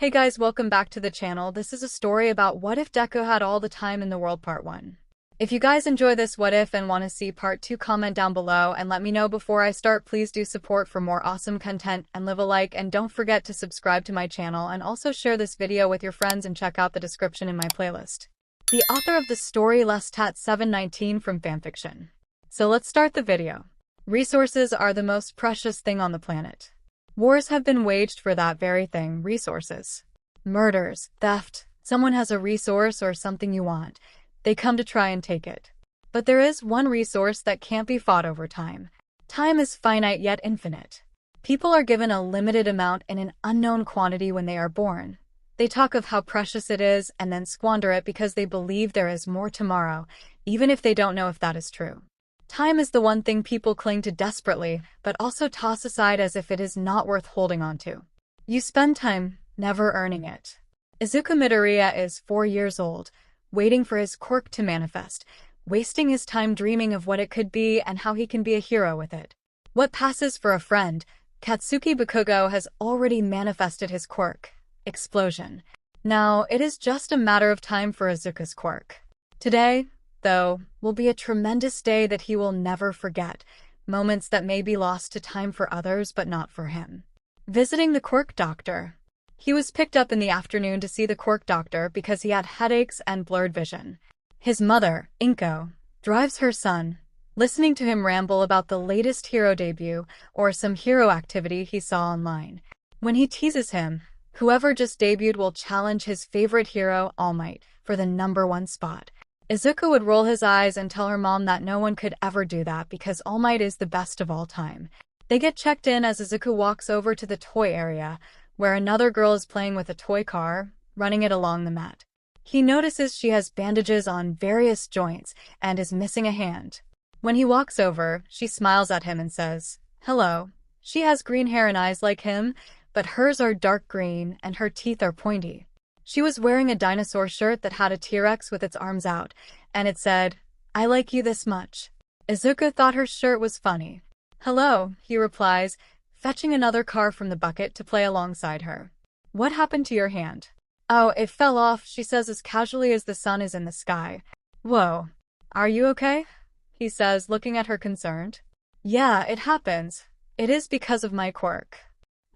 Hey guys, welcome back to the channel. This is a story about what if Deku had all the time in the world part 1. If you guys enjoy this what if and want to see part 2, comment down below and let me know before I start. Please do support for more awesome content and leave a like, and don't forget to subscribe to my channel and also share this video with your friends and check out the description in my playlist. The author of the story 𝗧𝗵𝗲 from fanfiction. So let's start the video. Resources are the most precious thing on the planet. Wars have been waged for that very thing, resources. Murders, theft, someone has a resource or something you want. They come to try and take it. But there is one resource that can't be fought over time. Time is finite yet infinite. People are given a limited amount in an unknown quantity when they are born. They talk of how precious it is and then squander it because they believe there is more tomorrow, even if they don't know if that is true. Time is the one thing people cling to desperately, but also toss aside as if it is not worth holding on to. You spend time never earning it. Izuku Midoriya is 4 years old, waiting for his quirk to manifest, wasting his time dreaming of what it could be and how he can be a hero with it. What passes for a friend, Katsuki Bakugo has already manifested his quirk, Explosion. Now, it is just a matter of time for Izuku's quirk. Today, though, will be a tremendous day that he will never forget, moments that may be lost to time for others but not for him. Visiting the quirk doctor. He was picked up in the afternoon to see the quirk doctor because he had headaches and blurred vision. His mother, 𝗵𝗃, drives her son, listening to him ramble about the latest hero debut or some hero activity he saw online. When he teases him, whoever just debuted will challenge his favorite hero, 𝗬𝗏, for the #1 spot. Izuku would roll his eyes and tell her mom that no one could ever do that because 𝗬𝗏 is the best of all time. They get checked in as Izuku walks over to the toy area, where another girl is playing with a toy car, running it along the mat. He notices she has bandages on various joints and is missing a hand. When he walks over, she smiles at him and says, "Hello." She has green hair and eyes like him, but hers are dark green and her teeth are pointy. She was wearing a dinosaur shirt that had a T-Rex with its arms out, and it said, "I like you this much." Izuku thought her shirt was funny. "Hello," he replies, fetching another car from the bucket to play alongside her. "What happened to your hand?" "Oh, it fell off," she says as casually as the sun is in the sky. "Whoa. Are you okay?" he says, looking at her concerned. "Yeah, it happens. It is because of my quirk.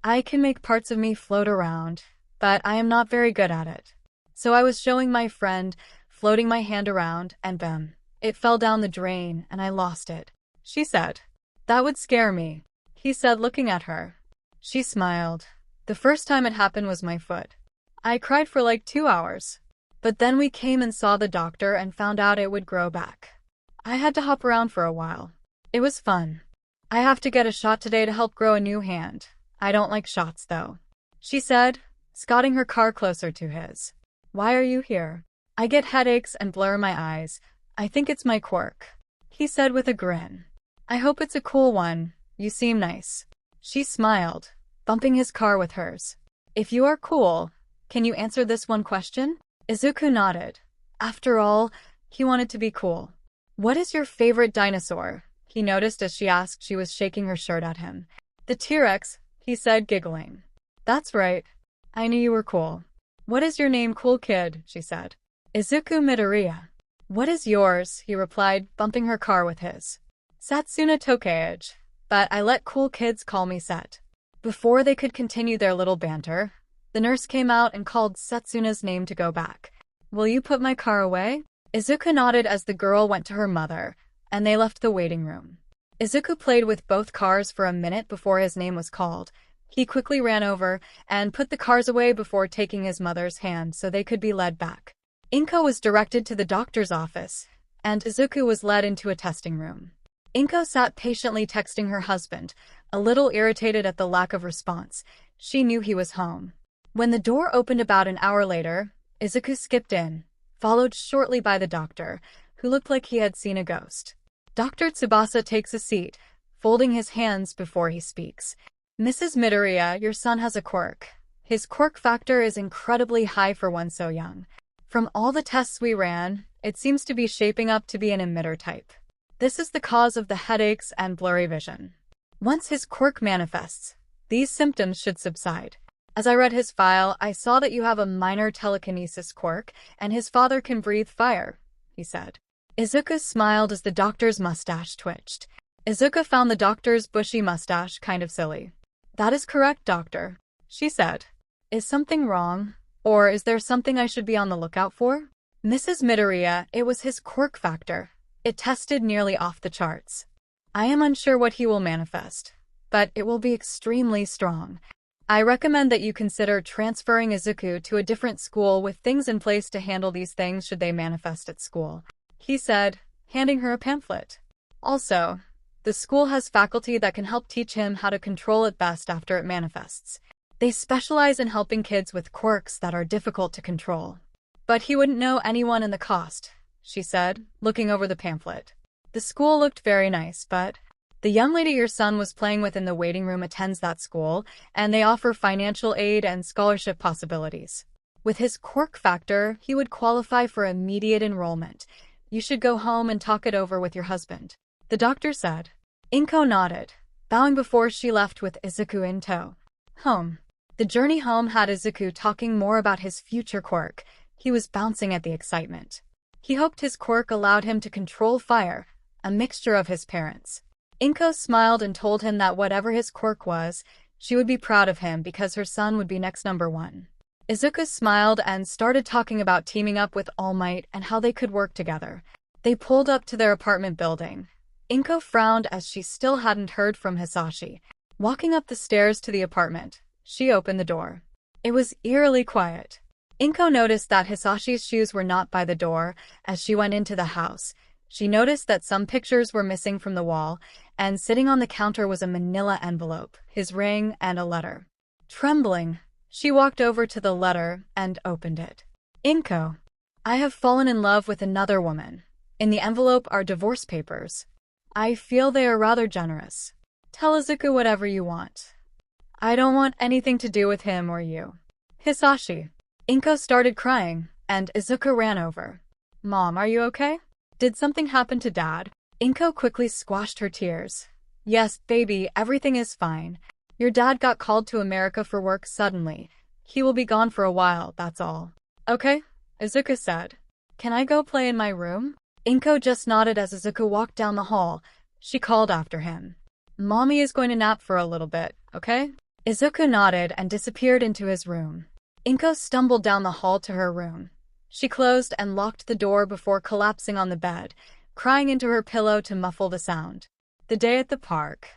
I can make parts of me float around, but I am not very good at it. So I was showing my friend, floating my hand around, and bam, it fell down the drain and I lost it," she said. "That would scare me," he said, looking at her. She smiled. "The first time it happened was my foot. I cried for like 2 hours. But then we came and saw the doctor and found out it would grow back. I had to hop around for a while. It was fun. I have to get a shot today to help grow a new hand. I don't like shots though," she said, scotting her car closer to his. "Why are you here?" "I get headaches and blur my eyes. I think it's my quirk," he said with a grin. "I hope it's a cool one. You seem nice." She smiled, bumping his car with hers. "If you are cool, can you answer this one question?" Izuku nodded. After all, he wanted to be cool. "What is your favorite dinosaur?" he noticed as she asked. She was shaking her shirt at him. "The T-Rex," he said, giggling. "That's right. I knew you were cool." "What is your name, cool kid?" she said. "Izuku Midoriya." "What is yours?" he replied, bumping her car with his. "Setsuna Tokage, but I let cool kids call me Set." Before they could continue their little banter, the nurse came out and called Setsuna's name to go back. "Will you put my car away?" Izuku nodded as the girl went to her mother, and they left the waiting room. Izuku played with both cars for a minute before his name was called. He quickly ran over and put the cars away before taking his mother's hand so they could be led back. 𝗵𝗃 was directed to the doctor's office, and Izuku was led into a testing room. 𝗵𝗃 sat patiently texting her husband, a little irritated at the lack of response. She knew he was home. When the door opened about an hour later, Izuku skipped in, followed shortly by the doctor, who looked like he had seen a ghost. Dr. Tsubasa takes a seat, folding his hands before he speaks. "Mrs. Midoriya, your son has a quirk. His quirk factor is incredibly high for one so young. From all the tests we ran, it seems to be shaping up to be an emitter type. This is the cause of the headaches and blurry vision. Once his quirk manifests, these symptoms should subside. As I read his file, I saw that you have a minor telekinesis quirk, and his father can breathe fire, he said. Izuku smiled as the doctor's mustache twitched. Izuku found the doctor's bushy mustache kind of silly. That is correct, doctor, she said. Is something wrong? Or is there something I should be on the lookout for? Mrs. Midoriya, it was his quirk factor. It tested nearly off the charts. I am unsure what he will manifest, but it will be extremely strong. I recommend that you consider transferring Izuku to a different school with things in place to handle these things should they manifest at school, he said, handing her a pamphlet. Also, the school has faculty that can help teach him how to control it best after it manifests. They specialize in helping kids with quirks that are difficult to control. But he wouldn't know anyone in the cost, she said, looking over the pamphlet. The school looked very nice, but the young lady your son was playing with in the waiting room attends that school, and they offer financial aid and scholarship possibilities. With his quirk factor, he would qualify for immediate enrollment. You should go home and talk it over with your husband, the doctor said. Inko nodded, bowing before she left with Izuku in tow. Home. The journey home had Izuku talking more about his future quirk. He was bouncing at the excitement. He hoped his quirk allowed him to control fire, a mixture of his parents. Inko smiled and told him that whatever his quirk was, she would be proud of him because her son would be next #1. Izuku smiled and started talking about teaming up with All Might and how they could work together. They pulled up to their apartment building. Inko frowned as she still hadn't heard from Hisashi. Walking up the stairs to the apartment, she opened the door. It was eerily quiet. Inko noticed that Hisashi's shoes were not by the door. As she went into the house, she noticed that some pictures were missing from the wall, and sitting on the counter was a manila envelope, his ring, and a letter. Trembling, she walked over to the letter and opened it. Inko, I have fallen in love with another woman. In the envelope are divorce papers. I feel they are rather generous. Tell Izuku whatever you want. I don't want anything to do with him or you. Hisashi. Inko started crying, and Izuku ran over. Mom, are you okay? Did something happen to Dad? Inko quickly squashed her tears. Yes, baby, everything is fine. Your dad got called to America for work suddenly. He will be gone for a while, that's all. Okay, Izuku said. Can I go play in my room? Inko just nodded as Izuku walked down the hall. She called after him. Mommy is going to nap for a little bit, okay? Izuku nodded and disappeared into his room. Inko stumbled down the hall to her room. She closed and locked the door before collapsing on the bed, crying into her pillow to muffle the sound. The day at the park.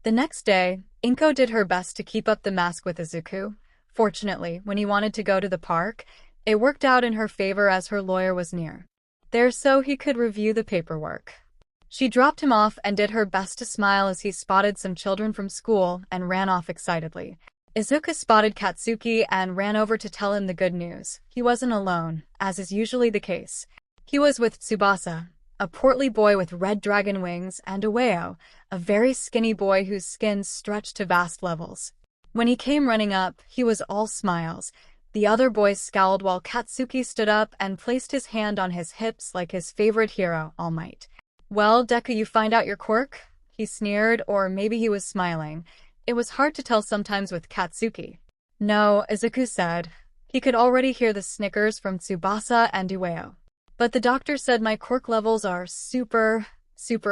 The next day, Inko did her best to keep up the mask with Izuku. Fortunately, when he wanted to go to the park, it worked out in her favor as her lawyer was near there so he could review the paperwork. She dropped him off and did her best to smile as he spotted some children from school and ran off excitedly. Izuku spotted Katsuki and ran over to tell him the good news. He wasn't alone, as is usually the case. He was with Tsubasa, a portly boy with red dragon wings, and Ueo, a very skinny boy whose skin stretched to vast levels. When he came running up, he was all smiles. The other boys scowled while Katsuki stood up and placed his hand on his hips like his favorite hero, All Might. Well, Deku, you find out your quirk? He sneered, or maybe he was smiling. It was hard to tell sometimes with Katsuki. No, Izuku said. He could already hear the snickers from Tsubasa and Ueo. But the doctor said my quirk levels are super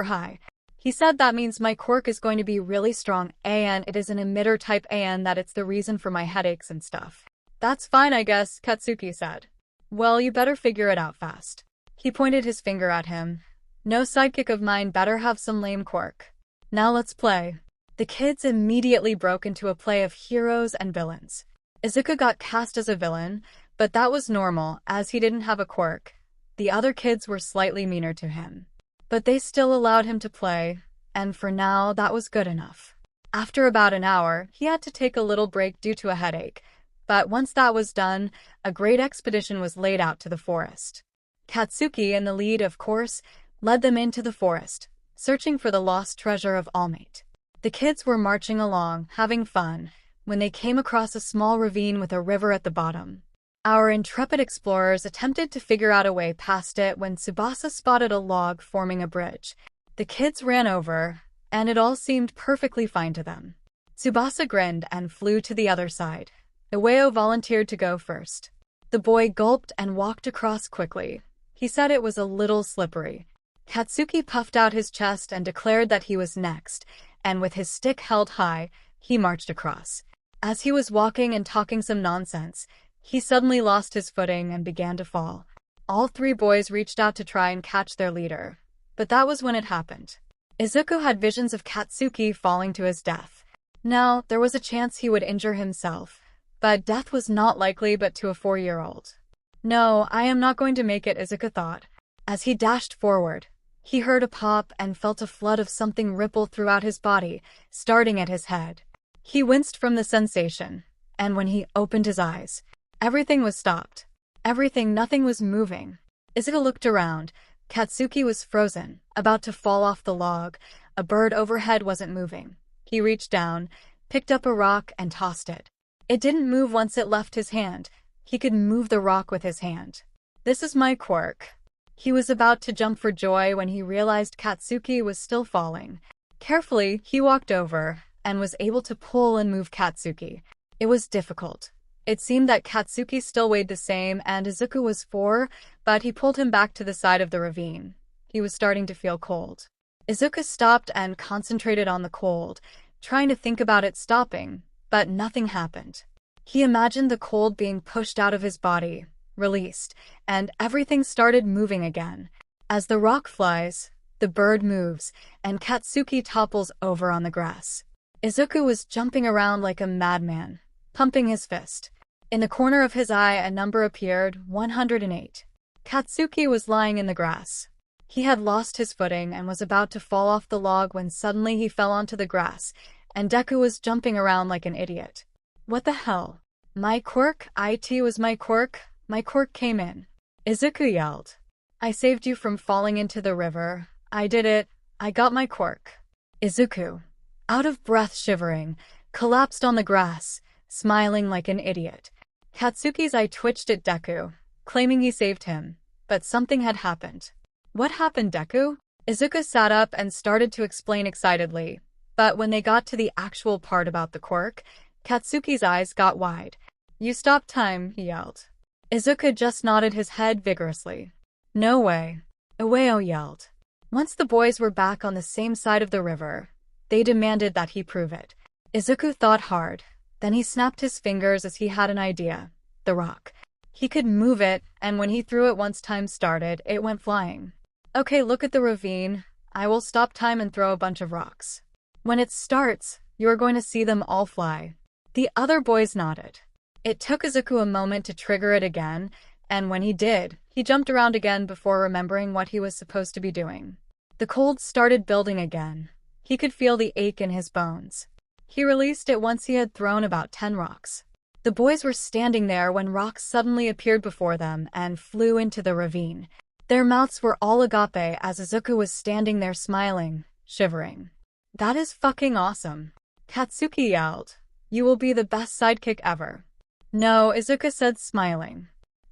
high. He said that means my quirk is going to be really strong and it is an emitter type and that it's the reason for my headaches and stuff. That's fine, I guess, Katsuki said. Well, you better figure it out fast. He pointed his finger at him. No sidekick of mine better have some lame quirk. Now let's play. The kids immediately broke into a play of heroes and villains. Izuku got cast as a villain, but that was normal as he didn't have a quirk. The other kids were slightly meaner to him. But they still allowed him to play, and for now that was good enough. After about an hour, he had to take a little break due to a headache, but once that was done, a great expedition was laid out to the forest. Katsuki, in the lead of course, led them into the forest, searching for the lost treasure of All Might. The kids were marching along, having fun, when they came across a small ravine with a river at the bottom. Our intrepid explorers attempted to figure out a way past it when Tsubasa spotted a log forming a bridge. The kids ran over, and it all seemed perfectly fine to them. Tsubasa grinned and flew to the other side. 𝐒𝐬𝐽 volunteered to go first. The boy gulped and walked across quickly. He said it was a little slippery. Katsuki puffed out his chest and declared that he was next, and with his stick held high, he marched across. As he was walking and talking some nonsense, he suddenly lost his footing and began to fall. All three boys reached out to try and catch their leader, but that was when it happened. Izuku had visions of Katsuki falling to his death. Now, there was a chance he would injure himself, but death was not likely but to a 4-year-old. No, I am not going to make it, Izuku thought. As he dashed forward, he heard a pop and felt a flood of something ripple throughout his body, starting at his head. He winced from the sensation, and when he opened his eyes, everything was stopped. Nothing was moving. Izuku looked around. Katsuki was frozen, about to fall off the log. A bird overhead wasn't moving. He reached down, picked up a rock, and tossed it. It didn't move once it left his hand. He could move the rock with his hand. This is my quirk. He was about to jump for joy when he realized Katsuki was still falling. Carefully, he walked over and was able to pull and move Katsuki. It was difficult. It seemed that Katsuki still weighed the same and Izuku was 4, but he pulled him back to the side of the ravine. He was starting to feel cold. Izuku stopped and concentrated on the cold, trying to think about it stopping, but nothing happened. He imagined the cold being pushed out of his body, released, and everything started moving again. As the rock flies, the bird moves, and Katsuki topples over on the grass. Izuku was jumping around like a madman, pumping his fist. In the corner of his eye a number appeared, 108. Katsuki was lying in the grass. He had lost his footing and was about to fall off the log when suddenly he fell onto the grass, and Deku was jumping around like an idiot. What the hell? My quirk? It was my quirk. My quirk came in. Izuku yelled. I saved you from falling into the river. I did it. I got my quirk. Izuku, out of breath, shivering, collapsed on the grass, smiling like an idiot. Katsuki's eye twitched at Deku, claiming he saved him, but something had happened. What happened, Deku? Izuku sat up and started to explain excitedly, but when they got to the actual part about the quirk, Katsuki's eyes got wide. You stopped time, he yelled. Izuku just nodded his head vigorously. No way. 𝗬𝐽 yelled. Once the boys were back on the same side of the river, they demanded that he prove it. Izuku thought hard. Then he snapped his fingers as he had an idea. The rock. He could move it, and when he threw it once time started, it went flying. Okay, look at the ravine. I will stop time and throw a bunch of rocks. When it starts, you are going to see them all fly. The other boys nodded. It took Izuku a moment to trigger it again, and when he did, he jumped around again before remembering what he was supposed to be doing. The cold started building again. He could feel the ache in his bones. He released it once he had thrown about 10 rocks. The boys were standing there when rocks suddenly appeared before them and flew into the ravine. Their mouths were all agape as Izuku was standing there smiling, shivering. That is fucking awesome. Katsuki yelled. You will be the best sidekick ever. No, Izuku said, smiling.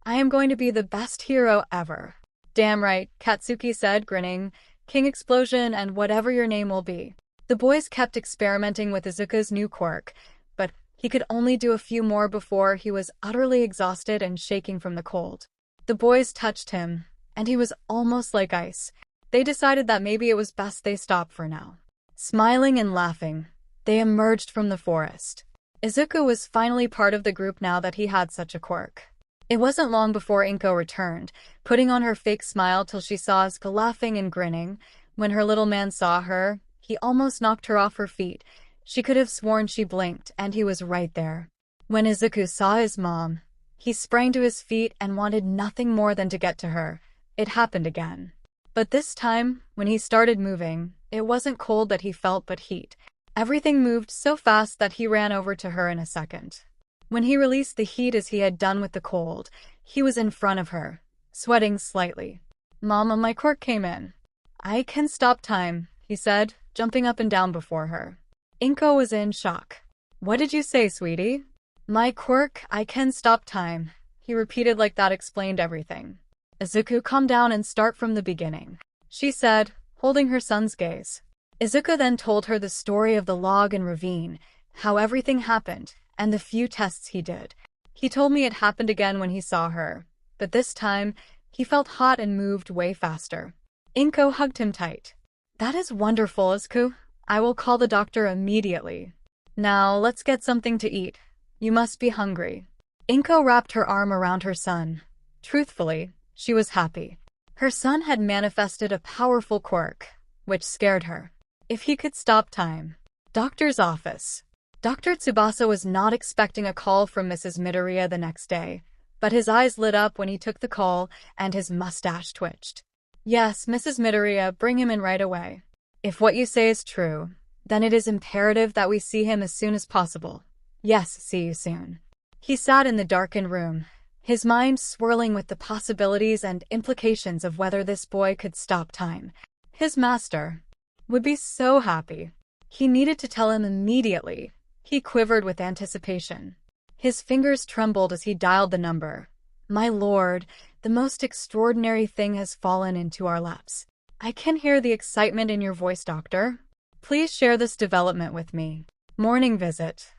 I am going to be the best hero ever. Damn right, Katsuki said, grinning. King Explosion and whatever your name will be. The boys kept experimenting with Izuku's new quirk, but he could only do a few more before he was utterly exhausted and shaking from the cold. The boys touched him, and he was almost like ice. They decided that maybe it was best they stop for now. Smiling and laughing, they emerged from the forest. Izuku was finally part of the group now that he had such a quirk. It wasn't long before Inko returned, putting on her fake smile till she saw Izuku laughing and grinning. When her little man saw her, he almost knocked her off her feet. She could have sworn she blinked, and he was right there. When Izuku saw his mom, he sprang to his feet and wanted nothing more than to get to her. It happened again. But this time, when he started moving, it wasn't cold that he felt but heat. Everything moved so fast that he ran over to her in a second. When he released the heat as he had done with the cold, he was in front of her, sweating slightly. Mama, my quirk came in. I can stop time, he said, jumping up and down before her. Inko was in shock. What did you say, sweetie? My quirk, I can stop time, he repeated like that explained everything. Izuku, calm down and start from the beginning, she said, holding her son's gaze. Izuku then told her the story of the log and ravine, how everything happened, and the few tests he did. He told me it happened again when he saw her, but this time, he felt hot and moved way faster. 𝗵𝗃 hugged him tight. That is wonderful, Izuku. I will call the doctor immediately. Now, let's get something to eat. You must be hungry. 𝗵𝗃 wrapped her arm around her son. Truthfully, she was happy. Her son had manifested a powerful quirk, which scared her. If he could stop time. Doctor's office. Dr. Tsubasa was not expecting a call from Mrs. Midoriya the next day, but his eyes lit up when he took the call and his mustache twitched. Yes, Mrs. Midoriya, bring him in right away. If what you say is true, then it is imperative that we see him as soon as possible. Yes, see you soon. He sat in the darkened room, his mind swirling with the possibilities and implications of whether this boy could stop time. His master would be so happy. He needed to tell him immediately. He quivered with anticipation. His fingers trembled as he dialed the number. My lord, the most extraordinary thing has fallen into our laps. I can hear the excitement in your voice, doctor. Please share this development with me. Morning visit.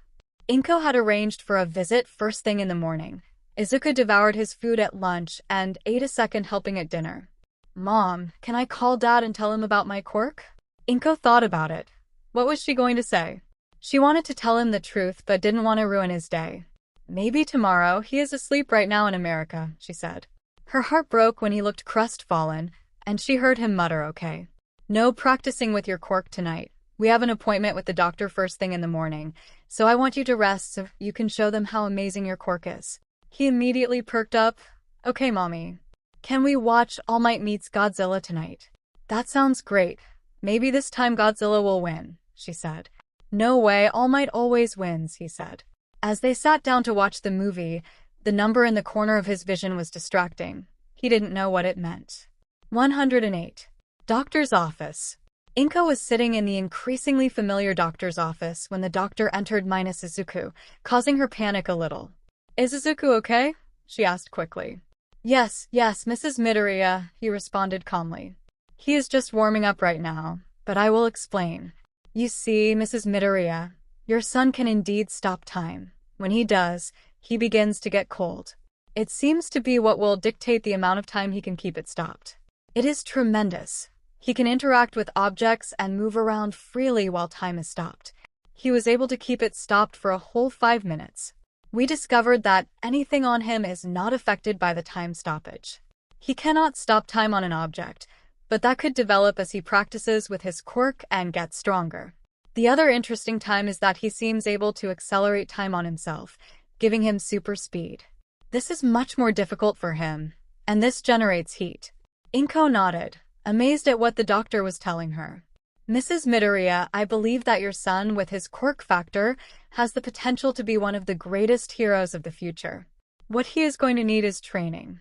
𝗵𝗃 had arranged for a visit first thing in the morning. Izuku devoured his food at lunch and ate a second helping at dinner. Mom, can I call Dad and tell him about my quirk? 𝗵𝗃 thought about it. What was she going to say? She wanted to tell him the truth but didn't want to ruin his day. Maybe tomorrow. He is asleep right now in America, she said. Her heart broke when he looked crestfallen, and she heard him mutter, okay. No practicing with your quirk tonight. We have an appointment with the doctor first thing in the morning, so I want you to rest so you can show them how amazing your quirk is. He immediately perked up. Okay, Mommy. Can we watch All Might meets Godzilla tonight? That sounds great. Maybe this time Godzilla will win, she said. No way, All Might always wins, he said. As they sat down to watch the movie, the number in the corner of his vision was distracting. He didn't know what it meant. 108. Doctor's office. 𝗵𝗃 was sitting in the increasingly familiar doctor's office when the doctor entered minus Izuku, causing her panic a little. Is Izuku okay? She asked quickly. Yes, Mrs. Midoriya, he responded calmly. He is just warming up right now, but I will explain. You see, Mrs. Midoriya, your son can indeed stop time. When he does, he begins to get cold. It seems to be what will dictate the amount of time he can keep it stopped. It is tremendous. He can interact with objects and move around freely while time is stopped. He was able to keep it stopped for a whole 5 minutes. We discovered that anything on him is not affected by the time stoppage. He cannot stop time on an object, but that could develop as he practices with his quirk and gets stronger. The other interesting time is that he seems able to accelerate time on himself, giving him super speed. This is much more difficult for him, and this generates heat. 𝗵𝗃 nodded, amazed at what the doctor was telling her. Mrs. Midoriya, I believe that your son, with his quirk factor, has the potential to be one of the greatest heroes of the future. What he is going to need is training.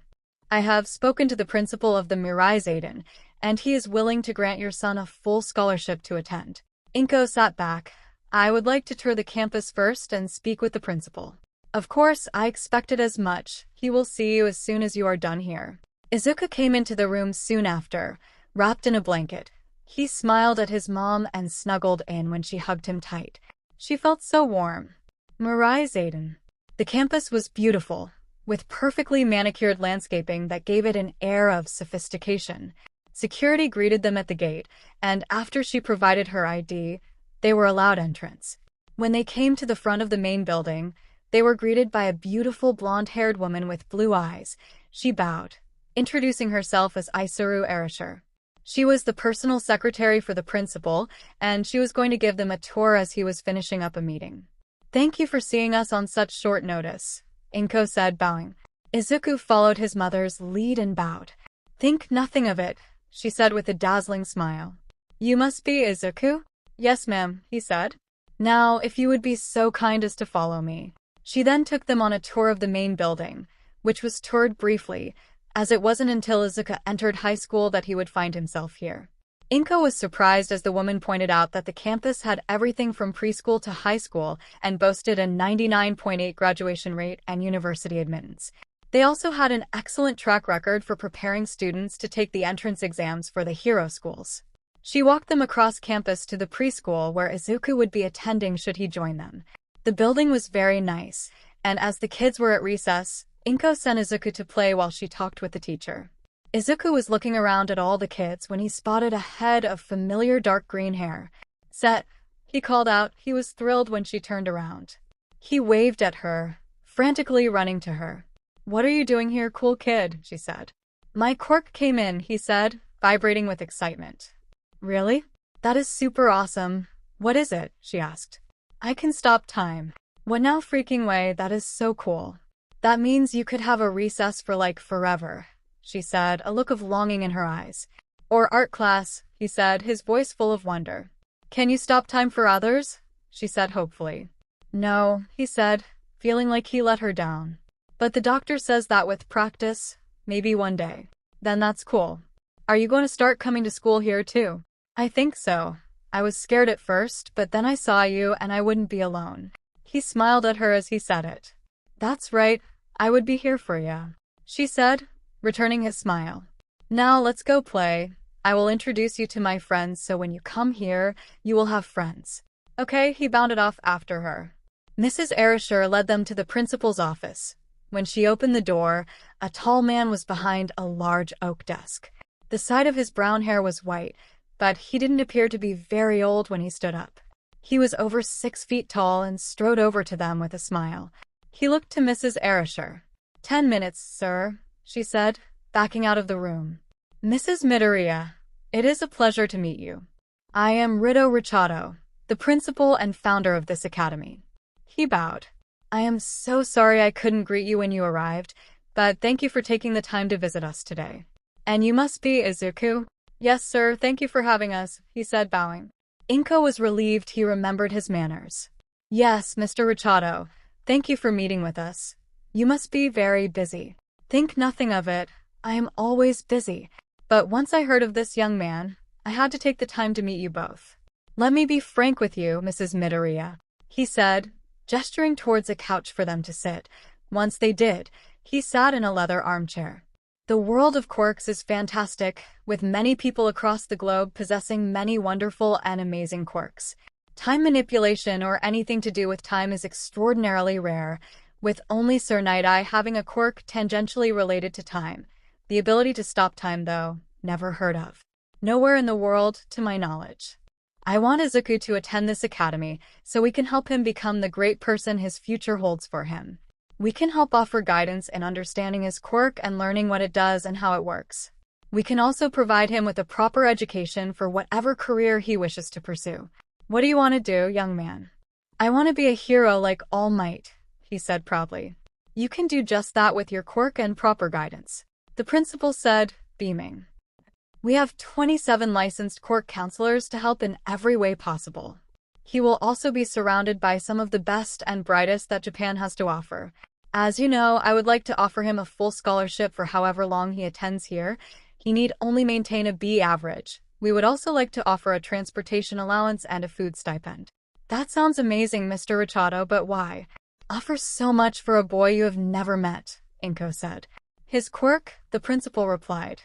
I have spoken to the principal of the Marai Ziden, and he is willing to grant your son a full scholarship to attend. 𝗵𝗃 sat back. I would like to tour the campus first and speak with the principal. Of course, I expected as much. He will see you as soon as you are done here. Izuku came into the room soon after, wrapped in a blanket. He smiled at his mom and snuggled in when she hugged him tight. She felt so warm. Marai Ziden. The campus was beautiful, with perfectly manicured landscaping that gave it an air of sophistication. Security greeted them at the gate, and after she provided her ID, they were allowed entrance. When they came to the front of the main building, they were greeted by a beautiful blonde-haired woman with blue eyes. She bowed, introducing herself as 𝗬𝗎𝗓. She was the personal secretary for the principal, and she was going to give them a tour as he was finishing up a meeting. Thank you for seeing us on such short notice, 𝗵𝗃 said, bowing. Izuku followed his mother's lead and bowed. Think nothing of it, she said with a dazzling smile. You must be Izuku? Yes, ma'am, he said. Now, if you would be so kind as to follow me. She then took them on a tour of the main building, which was toured briefly, as it wasn't until Izuku entered high school that he would find himself here. 𝗵𝗃 was surprised as the woman pointed out that the campus had everything from preschool to high school and boasted a 99.8 graduation rate and university admittance. They also had an excellent track record for preparing students to take the entrance exams for the hero schools. She walked them across campus to the preschool where Izuku would be attending should he join them. The building was very nice, and as the kids were at recess, Inko sent Izuku to play while she talked with the teacher. Izuku was looking around at all the kids when he spotted a head of familiar dark green hair. "Set," he called out. He was thrilled when she turned around. He waved at her, frantically running to her. "What are you doing here, cool kid?" she said. "My quirk came in," he said, vibrating with excitement. "Really? That is super awesome. What is it?" she asked. "I can stop time." "What now, freaking way? That is so cool. That means you could have a recess for like forever," she said, a look of longing in her eyes. "Or art class," he said, his voice full of wonder. "Can you stop time for others?" she said hopefully. "No," he said, feeling like he let her down. "But the doctor says that with practice, maybe one day." "Then that's cool. Are you going to start coming to school here too?" "I think so. I was scared at first, but then I saw you and I wouldn't be alone." He smiled at her as he said it. "That's right, I would be here for you," she said, returning his smile. "Now let's go play. I will introduce you to my friends so when you come here, you will have friends." "Okay," he bounded off after her. Mrs. 𝗧𝗪𝗔 led them to the principal's office. When she opened the door, a tall man was behind a large oak desk. The side of his brown hair was white, but he didn't appear to be very old when he stood up. He was over 6 feet tall and strode over to them with a smile. He looked to Mrs. 𝗧𝗪𝗔. "10 minutes, sir," she said, backing out of the room. "Mrs. Midoriya, it is a pleasure to meet you. I am 𝗧𝗪𝗏, the principal and founder of this academy." He bowed. "I am so sorry I couldn't greet you when you arrived, but thank you for taking the time to visit us today. And you must be Izuku?" "Yes, sir, thank you for having us," he said, bowing. Inko was relieved he remembered his manners. "Yes, Mr. 𝗧𝗪𝗏, thank you for meeting with us. You must be very busy." "Think nothing of it. I am always busy. But once I heard of this young man, I had to take the time to meet you both. Let me be frank with you, Mrs. Midoriya," he said, gesturing towards a couch for them to sit. Once they did, he sat in a leather armchair. "The world of quirks is fantastic, with many people across the globe possessing many wonderful and amazing quirks. Time manipulation or anything to do with time is extraordinarily rare, with only 𝗧𝗏𝗏 having a quirk tangentially related to time. The ability to stop time, though, never heard of. Nowhere in the world, to my knowledge. I want Izuku to attend this academy, so we can help him become the great person his future holds for him. We can help offer guidance in understanding his quirk and learning what it does and how it works. We can also provide him with a proper education for whatever career he wishes to pursue." "What do you want to do, young man?" "I want to be a hero like All Might," he said proudly. "You can do just that with your quirk and proper guidance," the principal said, beaming. "We have 27 licensed quirk counselors to help in every way possible. He will also be surrounded by some of the best and brightest that Japan has to offer. As you know, I would like to offer him a full scholarship for however long he attends here. He need only maintain a B average. We would also like to offer a transportation allowance and a food stipend." "That sounds amazing, Mr. 𝗧𝗪𝗏, but why offer so much for a boy you have never met?" Inko said. "His quirk," the principal replied.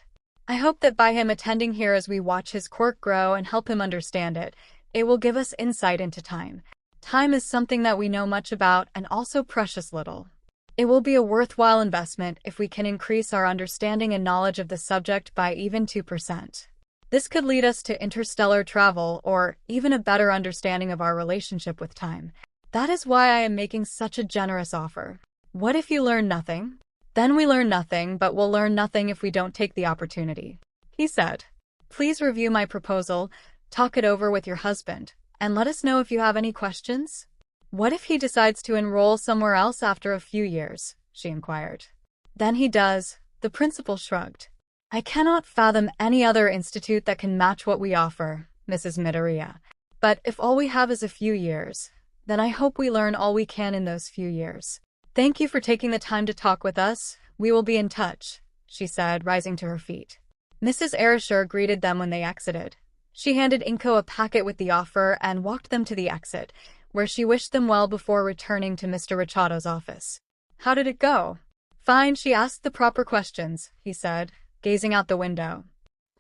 "I hope that by him attending here as we watch his quirk grow and help him understand it, it will give us insight into time. Time is something that we know much about and also precious little. It will be a worthwhile investment if we can increase our understanding and knowledge of the subject by even 2%. This could lead us to interstellar travel or even a better understanding of our relationship with time. That is why I am making such a generous offer. What if you learn nothing? Then we learn nothing, but we'll learn nothing if we don't take the opportunity," he said. "Please review my proposal, talk it over with your husband, and let us know if you have any questions." "What if he decides to enroll somewhere else after a few years?" she inquired. "Then he does," the principal shrugged. "I cannot fathom any other institute that can match what we offer, Mrs. Midoriya. But if all we have is a few years, then I hope we learn all we can in those few years. Thank you for taking the time to talk with us. We will be in touch," she said, rising to her feet. Mrs. 𝗧𝗪𝗔 greeted them when they exited. She handed Inko a packet with the offer and walked them to the exit, where she wished them well before returning to Mr. 𝗧𝗪𝗏's office. "How did it go?" "Fine, she asked the proper questions," he said, gazing out the window.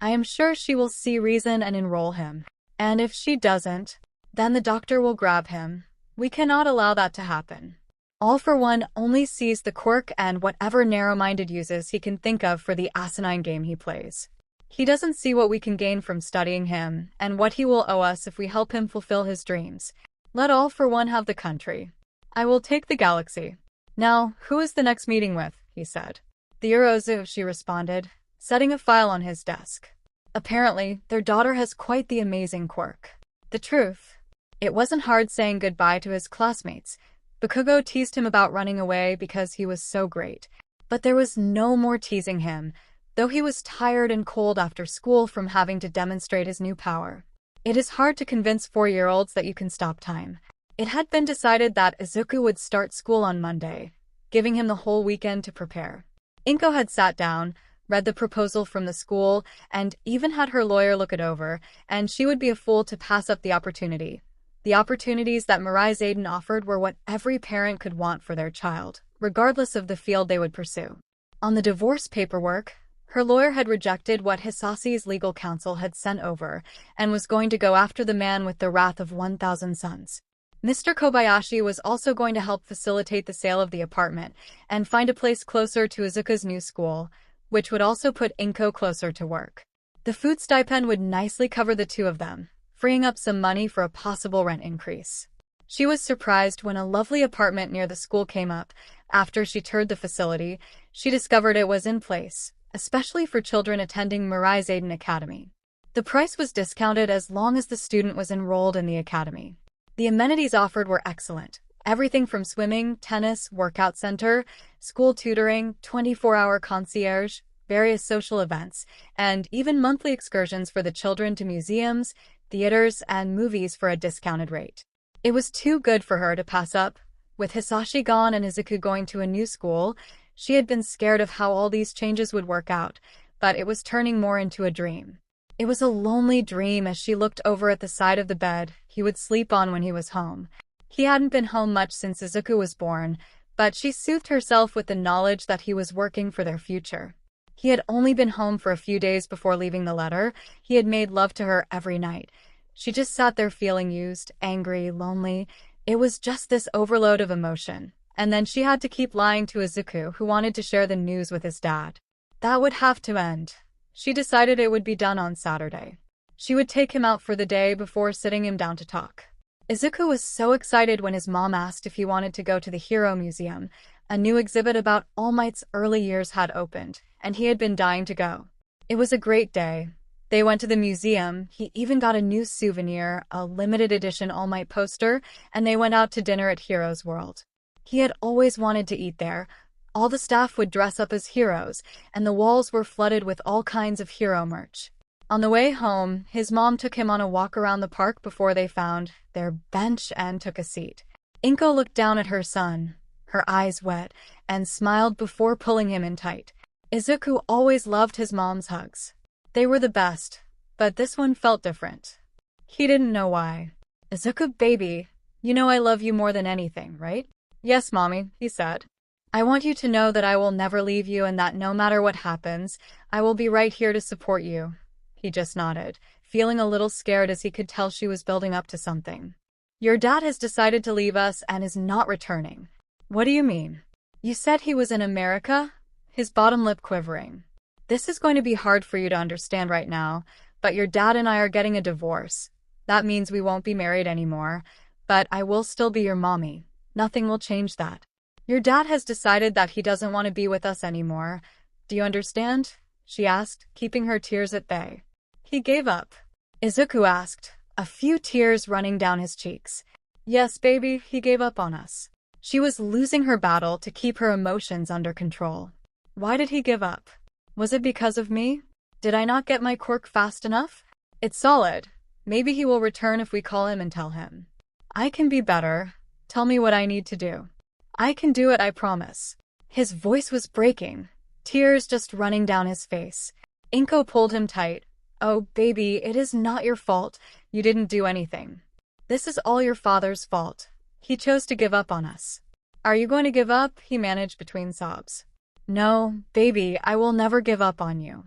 "I am sure she will see reason and enroll him. And if she doesn't, then the doctor will grab him. We cannot allow that to happen. All for One only sees the quirk and whatever narrow-minded uses he can think of for the asinine game he plays. He doesn't see what we can gain from studying him, and what he will owe us if we help him fulfill his dreams. Let All for One have the country. I will take the galaxy. Now, who is the next meeting with? He said. The 𝗧𝗪𝗎𝗍, she responded, setting a file on his desk. Apparently, their daughter has quite the amazing quirk. The truth. It wasn't hard saying goodbye to his classmates. 𝗵𝘃𝗀𝗏 teased him about running away because he was so great. But there was no more teasing him, though he was tired and cold after school from having to demonstrate his new power. It is hard to convince 4-year-olds that you can stop time. It had been decided that Izuku would start school on Monday, giving him the whole weekend to prepare. 𝐭𝐸𝐲 had sat down, read the proposal from the school, and even had her lawyer look it over, and she would be a fool to pass up the opportunity. The opportunities that Marai Ziden offered were what every parent could want for their child, regardless of the field they would pursue. On the divorce paperwork, her lawyer had rejected what Hisase's legal counsel had sent over, and was going to go after the man with the wrath of 1,000 suns. Mr. Kobayashi was also going to help facilitate the sale of the apartment and find a place closer to Izuku's new school, which would also put 𝗵𝗃𝗀 closer to work. The food stipend would nicely cover the two of them, freeing up some money for a possible rent increase. She was surprised when a lovely apartment near the school came up. After she toured the facility, she discovered it was in place, especially for children attending Marai Ziden Academy. The price was discounted as long as the student was enrolled in the academy. The amenities offered were excellent. Everything from swimming, tennis, workout center, school tutoring, 24-hour concierge, various social events, and even monthly excursions for the children to museums, theaters, and movies for a discounted rate. It was too good for her to pass up. With Hisashi gone and Izuku going to a new school, she had been scared of how all these changes would work out, but it was turning more into a dream. It was a lonely dream as she looked over at the side of the bed he would sleep on when he was home. He hadn't been home much since Izuku was born, but she soothed herself with the knowledge that he was working for their future. He had only been home for a few days before leaving the letter. He had made love to her every night. She just sat there feeling used, angry, lonely. It was just this overload of emotion. And then she had to keep lying to Izuku, who wanted to share the news with his dad. That would have to end. She decided it would be done on Saturday. She would take him out for the day before sitting him down to talk. Izuku was so excited when his mom asked if he wanted to go to the Hero Museum. A new exhibit about All Might's early years had opened, and he had been dying to go. It was a great day. They went to the museum, he even got a new souvenir, a limited edition All Might poster, and they went out to dinner at Heroes World. He had always wanted to eat there. All the staff would dress up as heroes, and the walls were flooded with all kinds of hero merch. On the way home, his mom took him on a walk around the park before they found their bench and took a seat. 𝗵𝗃𝗀 looked down at her son, her eyes wet, and smiled before pulling him in tight. Izuku always loved his mom's hugs. They were the best, but this one felt different. He didn't know why. 𝗧𝗏, baby, you know I love you more than anything, right? Yes, mommy, he said. I want you to know that I will never leave you and that no matter what happens, I will be right here to support you. He just nodded, feeling a little scared as he could tell she was building up to something. Your dad has decided to leave us and is not returning. What do you mean? You said he was in America? His bottom lip quivering. This is going to be hard for you to understand right now, but your dad and I are getting a divorce. That means we won't be married anymore, but I will still be your mommy. Nothing will change that. Your dad has decided that he doesn't want to be with us anymore. Do you understand? She asked, keeping her tears at bay. He gave up. Izuku asked, a few tears running down his cheeks. Yes, baby, he gave up on us. She was losing her battle to keep her emotions under control. Why did he give up? Was it because of me? Did I not get my quirk fast enough? It's solid. Maybe he will return if we call him and tell him. I can be better. Tell me what I need to do. I can do it, I promise. His voice was breaking, tears just running down his face. 𝗵𝗃𝗀 pulled him tight. Oh, baby, it is not your fault. You didn't do anything. This is all your father's fault. He chose to give up on us. Are you going to give up? He managed between sobs. No, baby, I will never give up on you.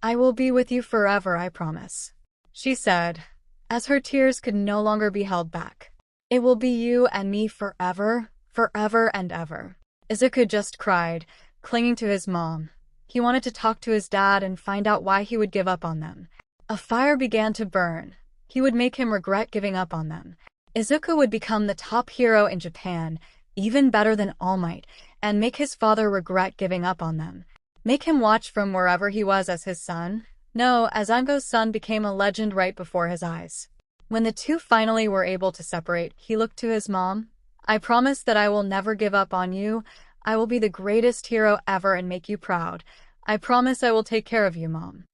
I will be with you forever, I promise. She said, as her tears could no longer be held back. It will be you and me forever, forever and ever. Izuku just cried, clinging to his mom. He wanted to talk to his dad and find out why he would give up on them. A fire began to burn. He would make him regret giving up on them. Izuku would become the top hero in Japan, even better than All Might, and make his father regret giving up on them. Make him watch from wherever he was as his son? No, as 𝗵𝗃's son became a legend right before his eyes. When the two finally were able to separate, he looked to his mom. I promise that I will never give up on you. I will be the greatest hero ever and make you proud. I promise I will take care of you, Mom.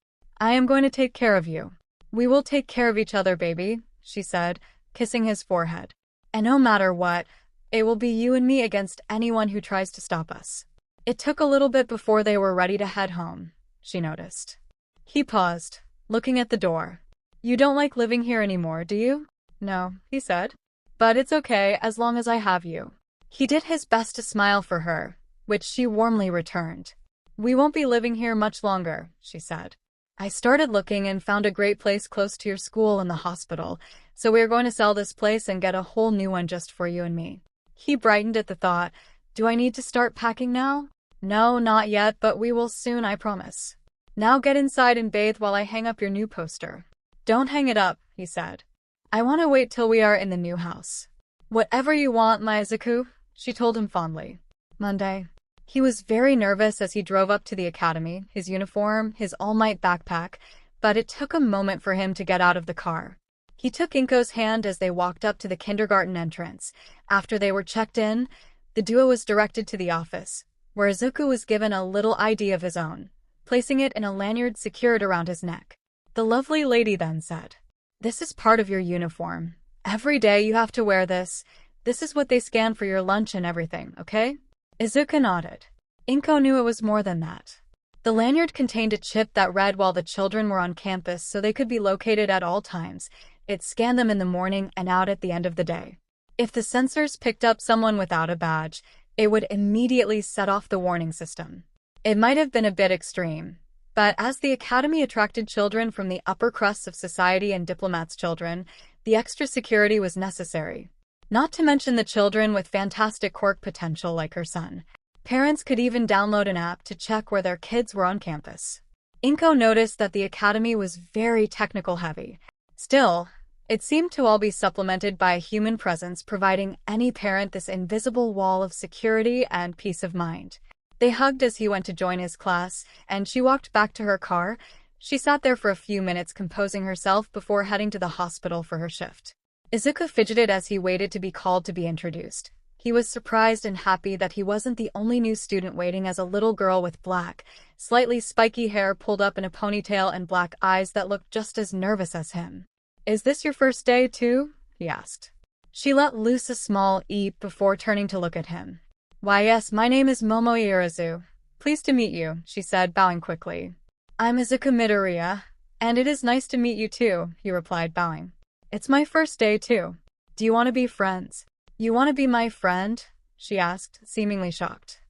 I am going to take care of you. We will take care of each other, baby, she said, kissing his forehead. And no matter what, it will be you and me against anyone who tries to stop us. It took a little bit before they were ready to head home, she noticed. He paused, looking at the door. You don't like living here anymore, do you? No, he said. But it's okay as long as I have you. He did his best to smile for her, which she warmly returned. We won't be living here much longer, she said. I started looking and found a great place close to your school and the hospital, so we are going to sell this place and get a whole new one just for you and me. He brightened at the thought. Do I need to start packing now? No, not yet, but we will soon, I promise. Now get inside and bathe while I hang up your new poster. Don't hang it up, he said. I want to wait till we are in the new house. Whatever you want, my Izuku, she told him fondly. Monday. He was very nervous as he drove up to the academy, his uniform, his All Might backpack, but it took a moment for him to get out of the car. He took 𝗏𝗏's hand as they walked up to the kindergarten entrance. After they were checked in, the duo was directed to the office, where Izuku was given a little ID of his own, placing it in a lanyard secured around his neck. The lovely lady then said, This is part of your uniform. Every day you have to wear this. This is what they scan for your lunch and everything, okay? Izuku nodded. 𝗏𝗏 knew it was more than that. The lanyard contained a chip that read while the children were on campus so they could be located at all times. It scanned them in the morning and out at the end of the day. If the sensors picked up someone without a badge, it would immediately set off the warning system. It might have been a bit extreme, but as the academy attracted children from the upper crusts of society and diplomats' children, the extra security was necessary. Not to mention the children with fantastic quirk potential like her son. Parents could even download an app to check where their kids were on campus. 𝗏𝗏 noticed that the academy was very technical heavy. Still, it seemed to all be supplemented by a human presence providing any parent this invisible wall of security and peace of mind. They hugged as he went to join his class, and she walked back to her car. She sat there for a few minutes composing herself before heading to the hospital for her shift. Izuku fidgeted as he waited to be called to be introduced. He was surprised and happy that he wasn't the only new student waiting as a little girl with black, slightly spiky hair pulled up in a ponytail and black eyes that looked just as nervous as him. Is this your first day, too? He asked. She let loose a small eep before turning to look at him. Why yes, my name is Momo Irizu. Pleased to meet you, she said, bowing quickly. I'm Izuku Midoriya, and it is nice to meet you too, he replied, bowing. It's my first day too. Do you want to be friends? You want to be my friend? She asked, seemingly shocked.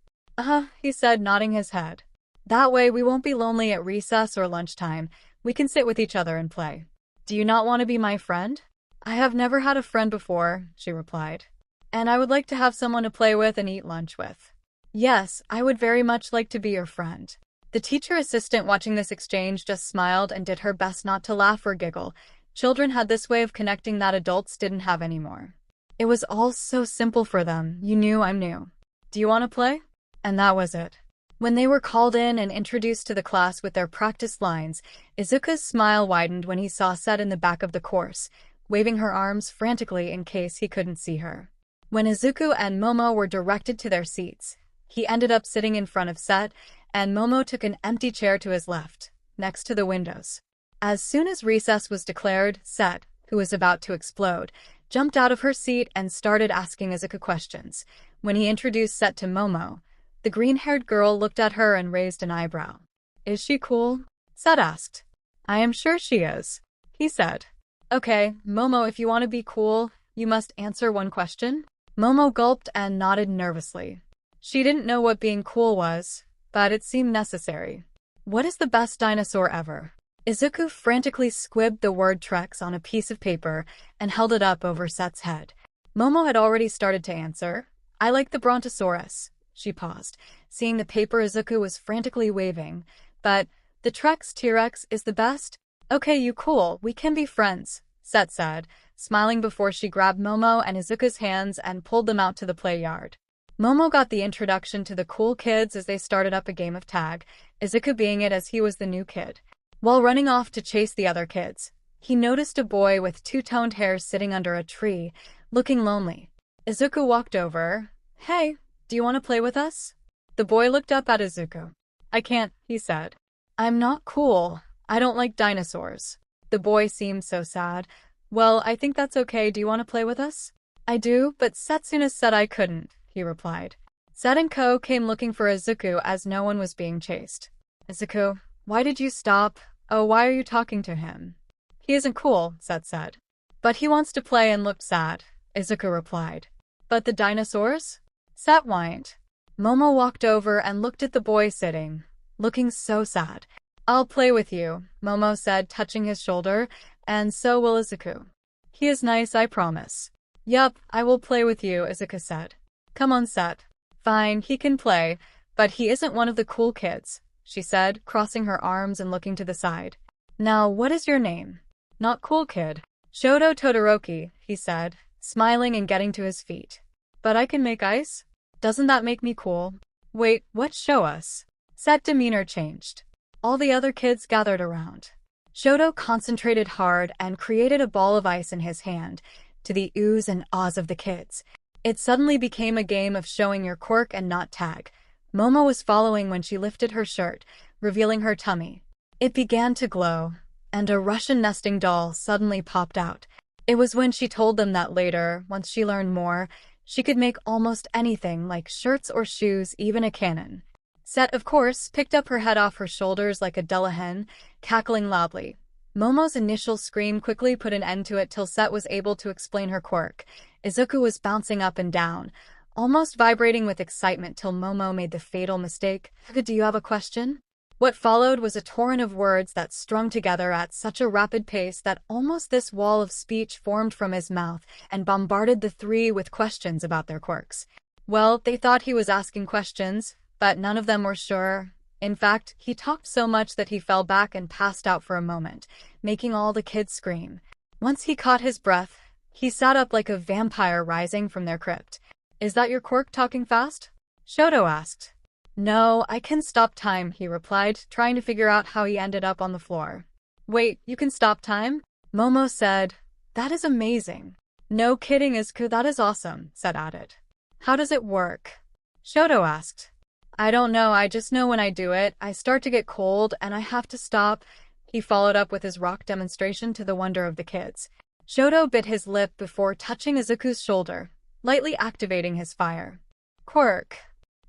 He said, nodding his head. That way we won't be lonely at recess or lunchtime. We can sit with each other and play. Do you not want to be my friend? I have never had a friend before, she replied. And I would like to have someone to play with and eat lunch with. Yes, I would very much like to be your friend. The teacher assistant watching this exchange just smiled and did her best not to laugh or giggle. Children had this way of connecting that adults didn't have anymore. It was all so simple for them. You knew, I'm new. Do you want to play? And that was it. When they were called in and introduced to the class with their practice lines, Izuku's smile widened when he saw Set in the back of the course, waving her arms frantically in case he couldn't see her. When Izuku and Momo were directed to their seats, he ended up sitting in front of Set, and Momo took an empty chair to his left, next to the windows. As soon as recess was declared, Set, who was about to explode, jumped out of her seat and started asking Izuku questions. When he introduced Set to Momo, the green-haired girl looked at her and raised an eyebrow. Is she cool? Set asked. I am sure she is, he said. Okay, Momo, if you want to be cool, you must answer one question. Momo gulped and nodded nervously. She didn't know what being cool was, but it seemed necessary. What is the best dinosaur ever? Izuku frantically squibbed the word Trex on a piece of paper and held it up over Set's head. Momo had already started to answer. I like the Brontosaurus. She paused, seeing the paper Izuku was frantically waving. But the Trex T-Rex is the best? Okay, you cool, we can be friends, Set said, smiling before she grabbed Momo and Izuku's hands and pulled them out to the play yard. Momo got the introduction to the cool kids as they started up a game of tag, Izuku being it as he was the new kid. While running off to chase the other kids, he noticed a boy with two-toned hair sitting under a tree, looking lonely. Izuku walked over. Hey, do you want to play with us? The boy looked up at Izuku. I can't, he said. I'm not cool. I don't like dinosaurs. The boy seemed so sad. Well, I think that's okay. Do you want to play with us? I do, but Setsuna said I couldn't, he replied. Zed and Ko came looking for Izuku as no one was being chased. Izuku, why did you stop? Oh, why are you talking to him? He isn't cool, Zed said. But he wants to play and looked sad, Izuku replied. But the dinosaurs? Zed whined. Momo walked over and looked at the boy sitting, looking so sad. I'll play with you, Momo said, touching his shoulder, and so will Izuku. He is nice, I promise. Yup, I will play with you, Izuku said. Come on, Set. Fine, he can play, but he isn't one of the cool kids, she said, crossing her arms and looking to the side. Now, what is your name? Not cool kid. Shoto Todoroki, he said, smiling and getting to his feet. But I can make ice? Doesn't that make me cool? Wait, what? Show us. Set's demeanor changed. All the other kids gathered around. Shoto concentrated hard and created a ball of ice in his hand, to the oohs and ahs of the kids. It suddenly became a game of showing your quirk and not tag. Momo was following when she lifted her shirt, revealing her tummy. It began to glow, and a Russian nesting doll suddenly popped out. It was when she told them that later, once she learned more, she could make almost anything like shirts or shoes, even a cannon. Set, of course, picked up her head off her shoulders like a dulla hen, cackling loudly. Momo's initial scream quickly put an end to it till Set was able to explain her quirk. Izuku was bouncing up and down, almost vibrating with excitement till Momo made the fatal mistake. Do you have a question? What followed was a torrent of words that strung together at such a rapid pace that almost this wall of speech formed from his mouth and bombarded the three with questions about their quirks. Well, they thought he was asking questions, but none of them were sure. In fact, he talked so much that he fell back and passed out for a moment, making all the kids scream. Once he caught his breath, he sat up like a vampire rising from their crypt. Is that your quirk talking fast? Shoto asked. No, I can stop time, he replied, trying to figure out how he ended up on the floor. Wait, you can stop time? Momo said. That is amazing. No kidding, Izuku, that is awesome, Set added. How does it work? Shoto asked. I don't know, I just know when I do it, I start to get cold and I have to stop. He followed up with his rock demonstration to the wonder of the kids. Shoto bit his lip before touching Izuku's shoulder, lightly activating his fire. Quirk.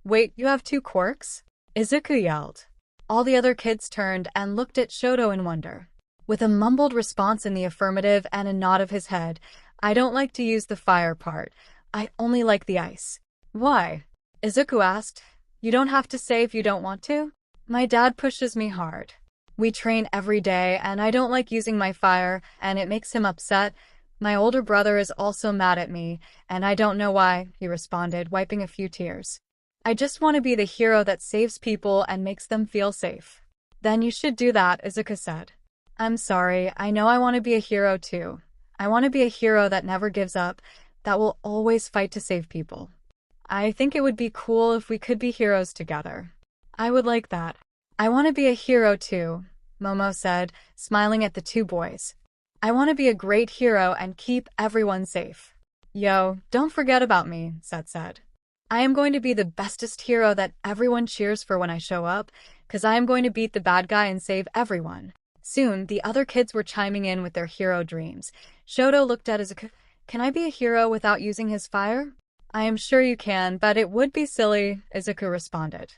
Wait, you have two quirks? Izuku yelled. All the other kids turned and looked at Shoto in wonder. With a mumbled response in the affirmative and a nod of his head, I don't like to use the fire part. I only like the ice. Why? Izuku asked. You don't have to say if you don't want to. My dad pushes me hard. We train every day and I don't like using my fire and it makes him upset. My older brother is also mad at me and I don't know why, he responded, wiping a few tears. I just want to be the hero that saves people and makes them feel safe. Then you should do that, Izuku said. I'm sorry, I know I want to be a hero too. I want to be a hero that never gives up, that will always fight to save people. I think it would be cool if we could be heroes together. I would like that. I want to be a hero too, Momo said, smiling at the two boys. I want to be a great hero and keep everyone safe. Yo, don't forget about me, Set said. I am going to be the bestest hero that everyone cheers for when I show up, 'cause I am going to beat the bad guy and save everyone. Soon, the other kids were chiming in with their hero dreams. Shoto looked at Izuku. Can I be a hero without using his fire? I am sure you can, but it would be silly, Izuku responded.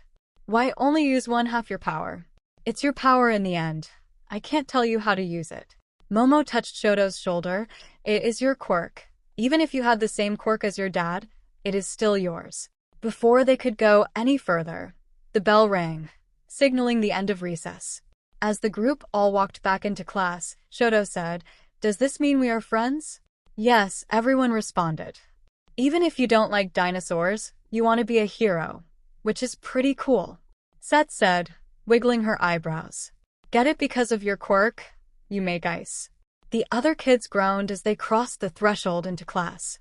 Why only use one half your power? It's your power in the end. I can't tell you how to use it. Momo touched Shoto's shoulder. It is your quirk. Even if you had the same quirk as your dad, it is still yours. Before they could go any further, the bell rang, signaling the end of recess. As the group all walked back into class, Shoto said, Does this mean we are friends? Yes, everyone responded. Even if you don't like dinosaurs, you want to be a hero, which is pretty cool, Set said, wiggling her eyebrows. Get it because of your quirk? You make ice. The other kids groaned as they crossed the threshold into class.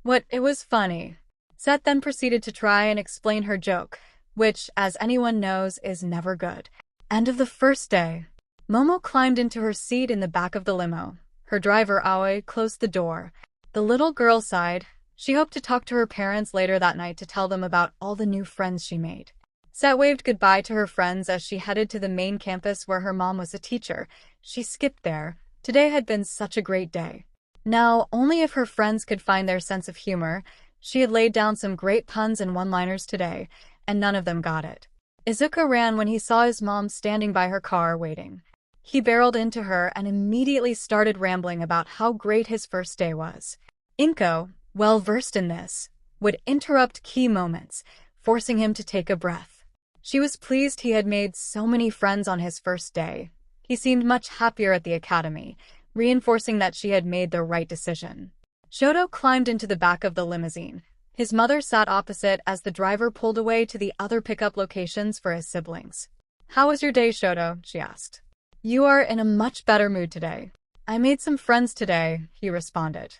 What? It was funny. Set then proceeded to try and explain her joke, which, as anyone knows, is never good. End of the first day. Momo climbed into her seat in the back of the limo. Her driver, Aoi, closed the door. The little girl sighed. She hoped to talk to her parents later that night to tell them about all the new friends she made. Set waved goodbye to her friends as she headed to the main campus where her mom was a teacher. She skipped there. Today had been such a great day. Now, only if her friends could find their sense of humor. She had laid down some great puns and one-liners today, and none of them got it. Izuku ran when he saw his mom standing by her car waiting. He barreled into her and immediately started rambling about how great his first day was. Inko, well versed in this, would interrupt key moments, forcing him to take a breath. She was pleased he had made so many friends on his first day. He seemed much happier at the academy, reinforcing that she had made the right decision. Shoto climbed into the back of the limousine. His mother sat opposite as the driver pulled away to the other pickup locations for his siblings. How was your day, Shoto? She asked. You are in a much better mood today. I made some friends today, he responded.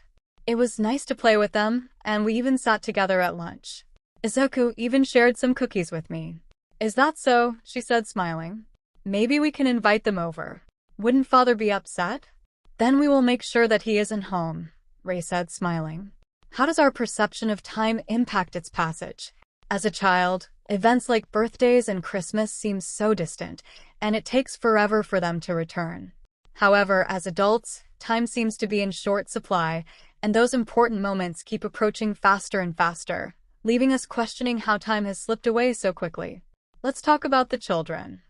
It was nice to play with them, and we even sat together at lunch. Izuku even shared some cookies with me. Is that so? She said, smiling. Maybe we can invite them over. Wouldn't father be upset? Then we will make sure that he isn't home, Ray said, smiling. How does our perception of time impact its passage? As a child, events like birthdays and Christmas seem so distant, and it takes forever for them to return. However, as adults, time seems to be in short supply, and those important moments keep approaching faster and faster, leaving us questioning how time has slipped away so quickly. Let's talk about the children.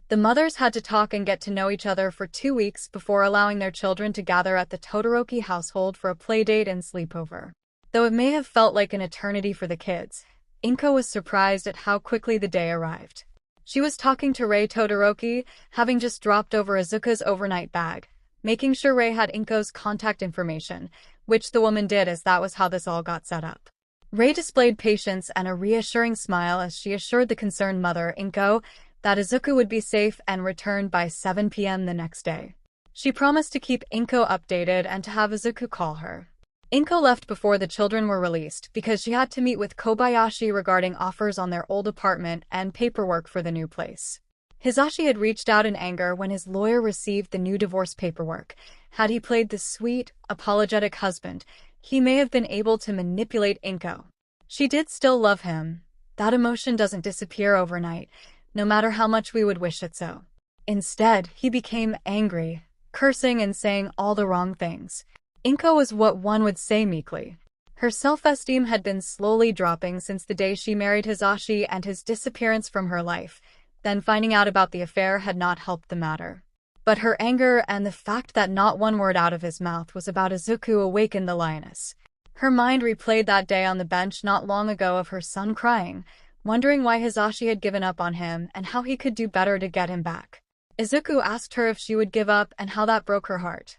The mothers had to talk and get to know each other for 2 weeks before allowing their children to gather at the Todoroki household for a playdate and sleepover. Though it may have felt like an eternity for the kids, Inko was surprised at how quickly the day arrived. She was talking to Ray Todoroki, having just dropped over Izuku's overnight bag, making sure Ray had Inko's contact information, which the woman did as that was how this all got set up. Ray displayed patience and a reassuring smile as she assured the concerned mother, Inko, that Izuku would be safe and return by 7 p.m. the next day. She promised to keep Inko updated and to have Izuku call her. Inko left before the children were released because she had to meet with Kobayashi regarding offers on their old apartment and paperwork for the new place. Hisashi had reached out in anger when his lawyer received the new divorce paperwork. Had he played the sweet, apologetic husband, he may have been able to manipulate Inko. She did still love him. That emotion doesn't disappear overnight, no matter how much we would wish it so. Instead, he became angry, cursing and saying all the wrong things. Inko was what one would say meekly. Her self-esteem had been slowly dropping since the day she married Hisashi and his disappearance from her life. Then finding out about the affair had not helped the matter. But her anger and the fact that not one word out of his mouth was about Izuku awakened the lioness. Her mind replayed that day on the bench not long ago of her son crying, wondering why Hisashi had given up on him and how he could do better to get him back. Izuku asked her if she would give up and how that broke her heart.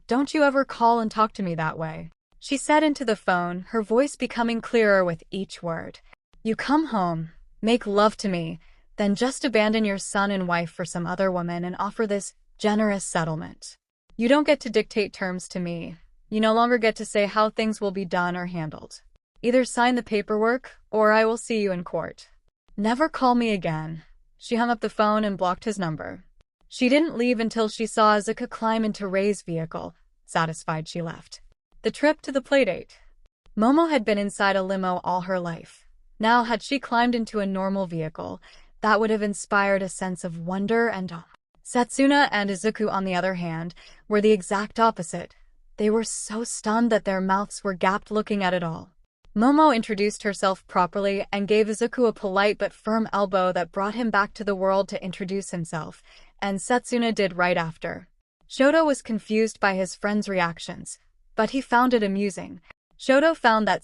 Don't you ever call and talk to me that way, she said into the phone, her voice becoming clearer with each word. You come home, make love to me, then just abandon your son and wife for some other woman and offer this generous settlement. You don't get to dictate terms to me. You no longer get to say how things will be done or handled. Either sign the paperwork, or I will see you in court. Never call me again. She hung up the phone and blocked his number. She didn't leave until she saw Izuku climb into Ray's vehicle. Satisfied, she left. The trip to the playdate. Momo had been inside a limo all her life. Now, had she climbed into a normal vehicle, that would have inspired a sense of wonder and awe. Setsuna and Izuku, on the other hand, were the exact opposite. They were so stunned that their mouths were gapped looking at it all. Momo introduced herself properly and gave Izuku a polite but firm elbow that brought him back to the world to introduce himself, and Setsuna did right after. Shoto was confused by his friend's reactions, but he found it amusing. Shoto found that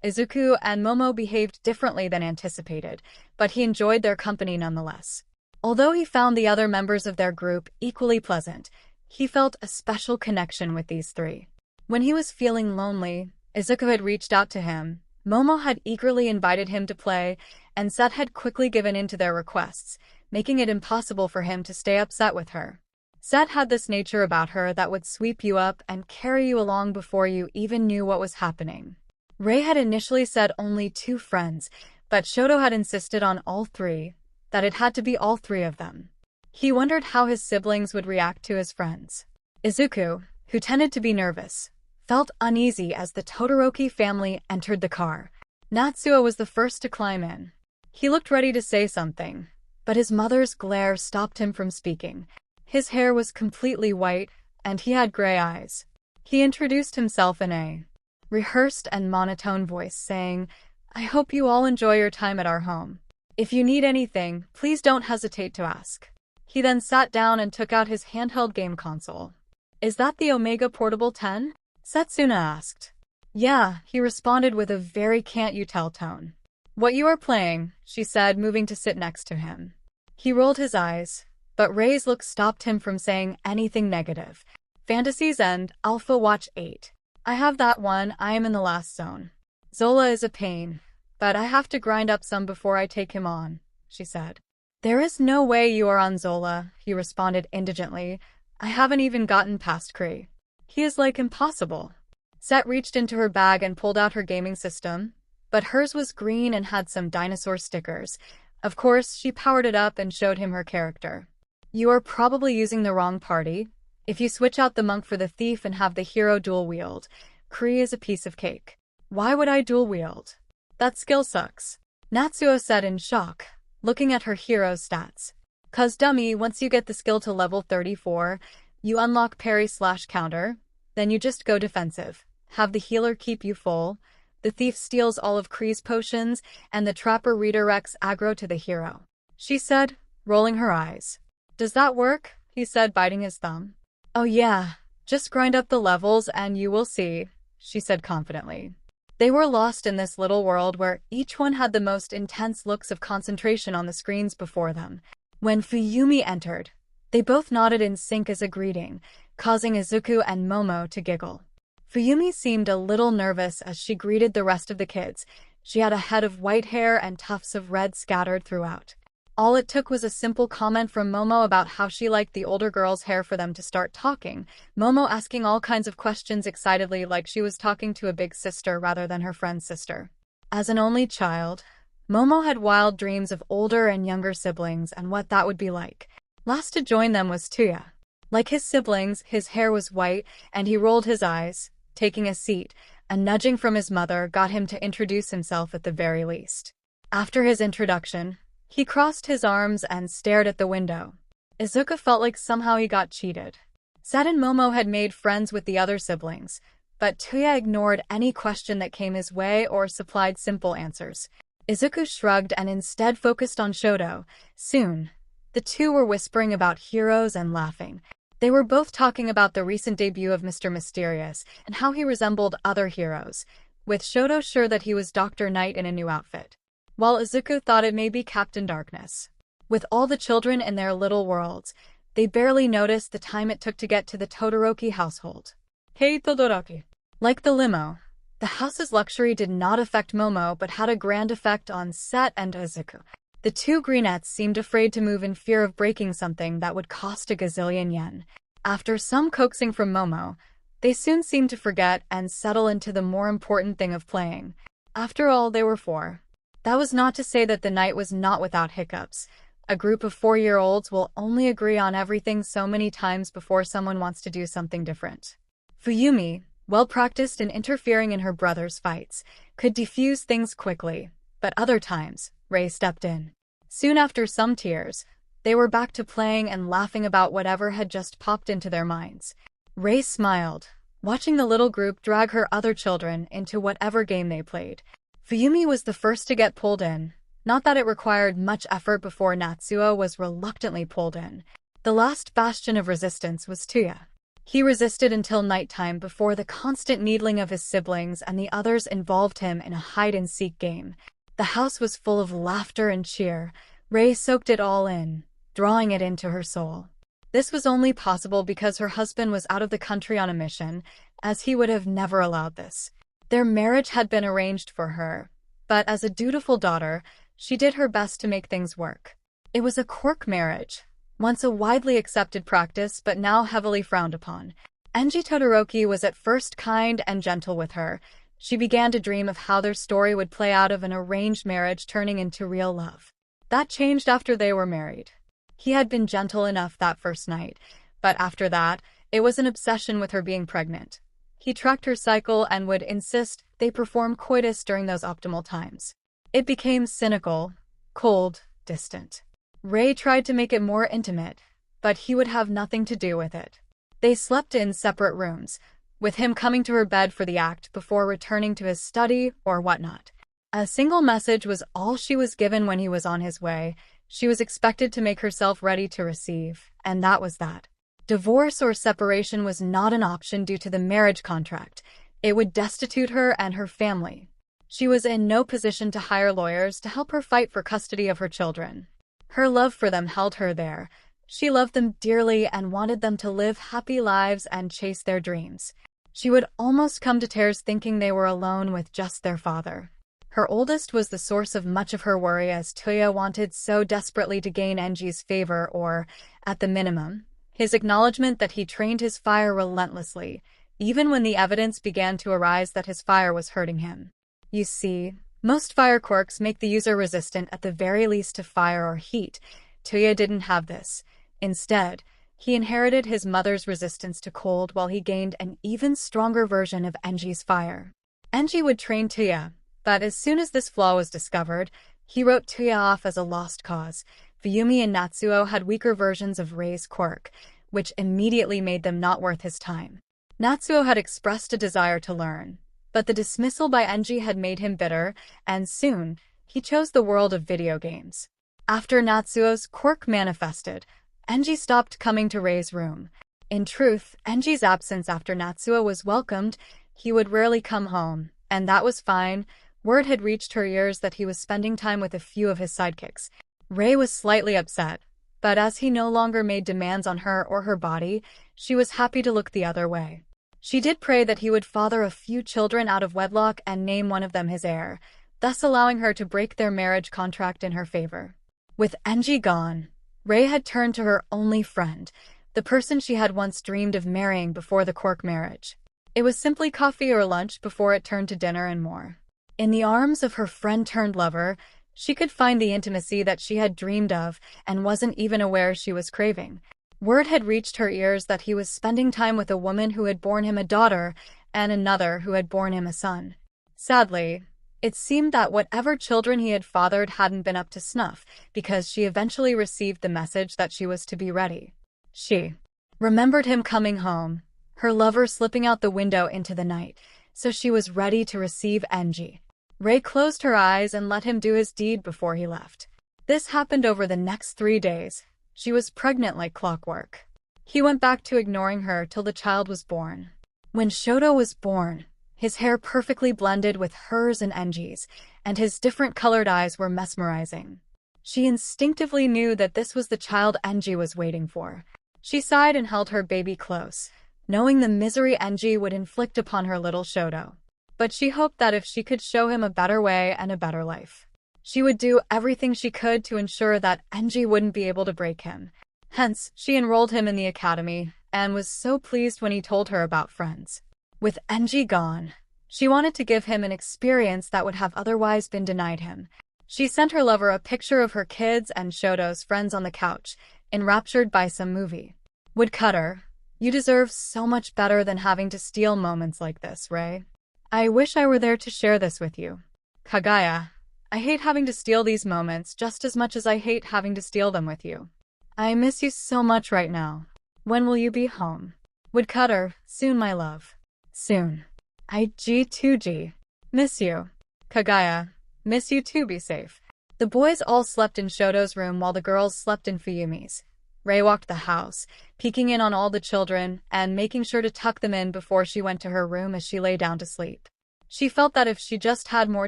Izuku and Momo behaved differently than anticipated, but he enjoyed their company nonetheless. Although he found the other members of their group equally pleasant, he felt a special connection with these three. When he was feeling lonely, Izuku had reached out to him, Momo had eagerly invited him to play, and Set had quickly given in to their requests, making it impossible for him to stay upset with her. Set had this nature about her that would sweep you up and carry you along before you even knew what was happening. Ray had initially said only 2 friends, but Shoto had insisted on all 3, that it had to be all 3 of them. He wondered how his siblings would react to his friends. Izuku, who tended to be nervous, felt uneasy as the Todoroki family entered the car. Natsuo was the first to climb in. He looked ready to say something, but his mother's glare stopped him from speaking. His hair was completely white, and he had gray eyes. He introduced himself in a rehearsed and monotone voice, saying, "I hope you all enjoy your time at our home. If you need anything, please don't hesitate to ask." He then sat down and took out his handheld game console. "Is that the Omega Portable 10? Setsuna asked. "Yeah," he responded with a very can't-you-tell tone. "What you are playing," she said, moving to sit next to him. He rolled his eyes, but Ray's look stopped him from saying anything negative. "Fantasy's End, Alpha Watch 8. I have that one, I am in the last zone. Zola is a pain, but I have to grind up some before I take him on," she said. "There is no way you are on Zola," he responded indigently. "I haven't even gotten past Kree. He is like impossible." Set reached into her bag and pulled out her gaming system, but hers was green and had some dinosaur stickers. Of course, she powered it up and showed him her character. "You are probably using the wrong party. If you switch out the monk for the thief and have the hero dual wield, Kree is a piece of cake." "Why would I dual wield? That skill sucks," Natsuo said in shock, looking at her hero's stats. "'Cause dummy, once you get the skill to level 34, you unlock parry/counter, then you just go defensive, have the healer keep you full, the thief steals all of Kree's potions, and the trapper redirects aggro to the hero," she said, rolling her eyes. "Does that work?" he said, biting his thumb. "Oh yeah, just grind up the levels and you will see," she said confidently. They were lost in this little world where each one had the most intense looks of concentration on the screens before them. When Fuyumi entered, they both nodded in sync as a greeting, causing Izuku and Momo to giggle. Fuyumi seemed a little nervous as she greeted the rest of the kids. She had a head of white hair and tufts of red scattered throughout. All it took was a simple comment from Momo about how she liked the older girl's hair for them to start talking, Momo asking all kinds of questions excitedly like she was talking to a big sister rather than her friend's sister. As an only child, Momo had wild dreams of older and younger siblings and what that would be like. Last to join them was 𝗬𝗬. Like his siblings, his hair was white, and he rolled his eyes, taking a seat. A nudging from his mother got him to introduce himself at the very least. After his introduction, he crossed his arms and stared at the window. Izuku felt like somehow he got cheated. Set and Momo had made friends with the other siblings, but 𝗬𝗬 ignored any question that came his way or supplied simple answers. Izuku shrugged and instead focused on Shoto. Soon, the two were whispering about heroes and laughing. They were both talking about the recent debut of Mr. Mysterious and how he resembled other heroes, with Shoto sure that he was Dr. Knight in a new outfit, while Izuku thought it may be Captain Darkness. With all the children in their little worlds, they barely noticed the time it took to get to the Todoroki household. Hey Todoroki. Like the limo, the house's luxury did not affect Momo but had a grand effect on Set and Izuku. The two greenettes seemed afraid to move in fear of breaking something that would cost a gazillion yen. After some coaxing from Momo, they soon seemed to forget and settle into the more important thing of playing. After all, they were 4. That was not to say that the night was not without hiccups. A group of 4-year-olds will only agree on everything so many times before someone wants to do something different. Fuyumi, well practiced in interfering in her brother's fights, could defuse things quickly, but other times, Ray stepped in. Soon after some tears, they were back to playing and laughing about whatever had just popped into their minds. Ray smiled, watching the little group drag her other children into whatever game they played. Fuyumi was the first to get pulled in, not that it required much effort before Natsuo was reluctantly pulled in. The last bastion of resistance was 𝗬𝗬. He resisted until nighttime before the constant needling of his siblings and the others involved him in a hide-and-seek game. The house was full of laughter and cheer. Ray soaked it all in, drawing it into her soul. This was only possible because her husband was out of the country on a mission, as he would have never allowed this. Their marriage had been arranged for her, but as a dutiful daughter, she did her best to make things work. It was a Quirk marriage, once a widely accepted practice but now heavily frowned upon. Todoroki was at first kind and gentle with her. She began to dream of how their story would play out of an arranged marriage turning into real love. That changed after they were married. He had been gentle enough that first night, but after that, it was an obsession with her being pregnant. He tracked her cycle and would insist they perform coitus during those optimal times. It became cynical, cold, distant. Ray tried to make it more intimate, but he would have nothing to do with it. They slept in separate rooms, with him coming to her bed for the act before returning to his study or whatnot. A single message was all she was given when he was on his way. She was expected to make herself ready to receive, and that was that. Divorce or separation was not an option due to the marriage contract. It would destitute her and her family. She was in no position to hire lawyers to help her fight for custody of her children. Her love for them held her there. She loved them dearly and wanted them to live happy lives and chase their dreams. She would almost come to tears thinking they were alone with just their father. Her oldest was the source of much of her worry, as Todoroki wanted so desperately to gain Enji's favor or, at the minimum, his acknowledgement that he trained his fire relentlessly, even when the evidence began to arise that his fire was hurting him. You see, most fire quirks make the user resistant at the very least to fire or heat. Todoroki didn't have this. Instead, he inherited his mother's resistance to cold while he gained an even stronger version of Enji's fire. Enji would train Todoroki, but as soon as this flaw was discovered, he wrote Todoroki off as a lost cause. Fuyumi and Natsuo had weaker versions of Rei's quirk, which immediately made them not worth his time. Natsuo had expressed a desire to learn, but the dismissal by Enji had made him bitter, and soon, he chose the world of video games. After Natsuo's quirk manifested, Enji stopped coming to Rei's room. In truth, Enji's absence after Natsuo was welcomed. He would rarely come home, and that was fine. Word had reached her ears that he was spending time with a few of his sidekicks. Ray was slightly upset, but as he no longer made demands on her or her body, she was happy to look the other way. She did pray that he would father a few children out of wedlock and name one of them his heir, thus allowing her to break their marriage contract in her favor. With Enji gone, Ray had turned to her only friend, the person she had once dreamed of marrying before the Quirk marriage. It was simply coffee or lunch before it turned to dinner and more. In the arms of her friend-turned-lover, she could find the intimacy that she had dreamed of and wasn't even aware she was craving. Word had reached her ears that he was spending time with a woman who had borne him a daughter and another who had borne him a son. Sadly, it seemed that whatever children he had fathered hadn't been up to snuff, because she eventually received the message that she was to be ready. She remembered him coming home, her lover slipping out the window into the night, so she was ready to receive Enji. Ray closed her eyes and let him do his deed before he left. This happened over the next 3 days. She was pregnant like clockwork. He went back to ignoring her till the child was born. When Shoto was born, his hair perfectly blended with hers and Enji's, and his different colored eyes were mesmerizing. She instinctively knew that this was the child Enji was waiting for. She sighed and held her baby close, knowing the misery Enji would inflict upon her little Shoto. But she hoped that if she could show him a better way and a better life, she would do everything she could to ensure that Enji wouldn't be able to break him. Hence, she enrolled him in the academy, and was so pleased when he told her about friends. With Enji gone, she wanted to give him an experience that would have otherwise been denied him. She sent her lover a picture of her kids and Shoto's friends on the couch, enraptured by some movie. Woodcutter, you deserve so much better than having to steal moments like this, Ray. I wish I were there to share this with you. Kaguya, I hate having to steal these moments just as much as I hate having to steal them with you. I miss you so much right now. When will you be home? Woodcutter, soon, my love. Soon. Ig2G. Miss you. Kaguya, miss you too, be safe. The boys all slept in Shoto's room while the girls slept in Fuyumi's. Ray walked the house, peeking in on all the children and making sure to tuck them in before she went to her room as she lay down to sleep. She felt that if she just had more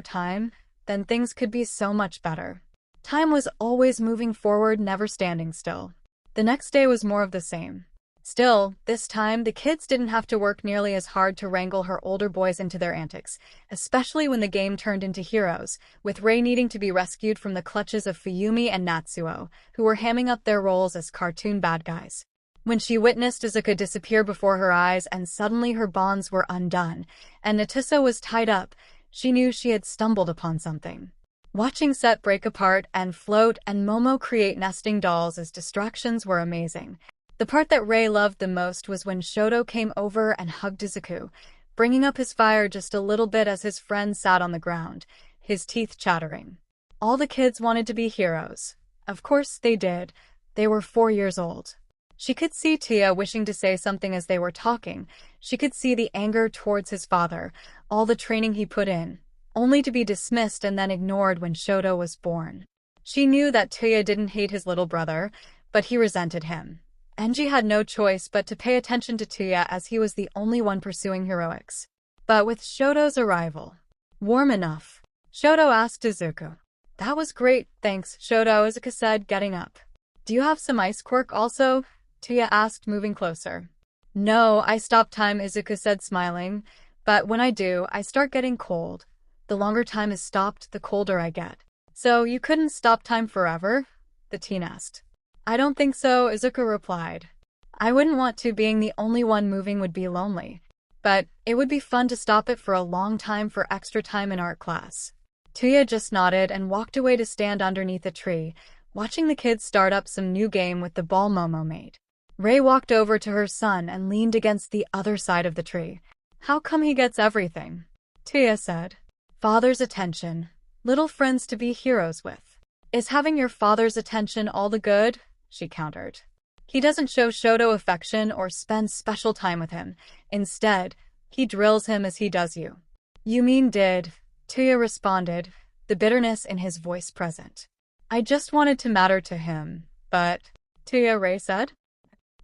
time, then things could be so much better. Time was always moving forward, never standing still. The next day was more of the same. Still, this time, the kids didn't have to work nearly as hard to wrangle her older boys into their antics, especially when the game turned into heroes, with Ray needing to be rescued from the clutches of 𝗵𝘃𝗍 and �natsuo, who were hamming up their roles as cartoon bad guys. When she witnessed Izuku disappear before her eyes and suddenly her bonds were undone, and 𝗬𝗏𝗧 was tied up, she knew she had stumbled upon something. Watching Set break apart and Float and Momo create nesting dolls as distractions were amazing. The part that Ray loved the most was when Shoto came over and hugged Izuku, bringing up his fire just a little bit as his friend sat on the ground, his teeth chattering. All the kids wanted to be heroes. Of course they did. They were 4 years old. She could see Tia wishing to say something as they were talking. She could see the anger towards his father, all the training he put in, only to be dismissed and then ignored when Shoto was born. She knew that Tia didn't hate his little brother, but he resented him. Enji had no choice but to pay attention to Tia as he was the only one pursuing heroics. But with Shoto's arrival, warm enough, Shoto asked Izuku. That was great, thanks, Shoto, Izuku said, getting up. Do you have some ice, Quirk, also? Tia asked, moving closer. No, I stop time, Izuku said, smiling. But when I do, I start getting cold. The longer time is stopped, the colder I get. So you couldn't stop time forever? The teen asked. I don't think so, Izuku replied. I wouldn't want to, being the only one moving would be lonely. But it would be fun to stop it for a long time for extra time in art class. Tia just nodded and walked away to stand underneath a tree, watching the kids start up some new game with the ball Momo made. Ray walked over to her son and leaned against the other side of the tree. How come he gets everything? Tia said. Father's attention. Little friends to be heroes with. Is having your father's attention all the good? She countered. He doesn't show Shoto affection or spend special time with him. Instead, he drills him as he does you. You mean did? Tia responded, the bitterness in his voice present. I just wanted to matter to him, but... Tia, Ray said.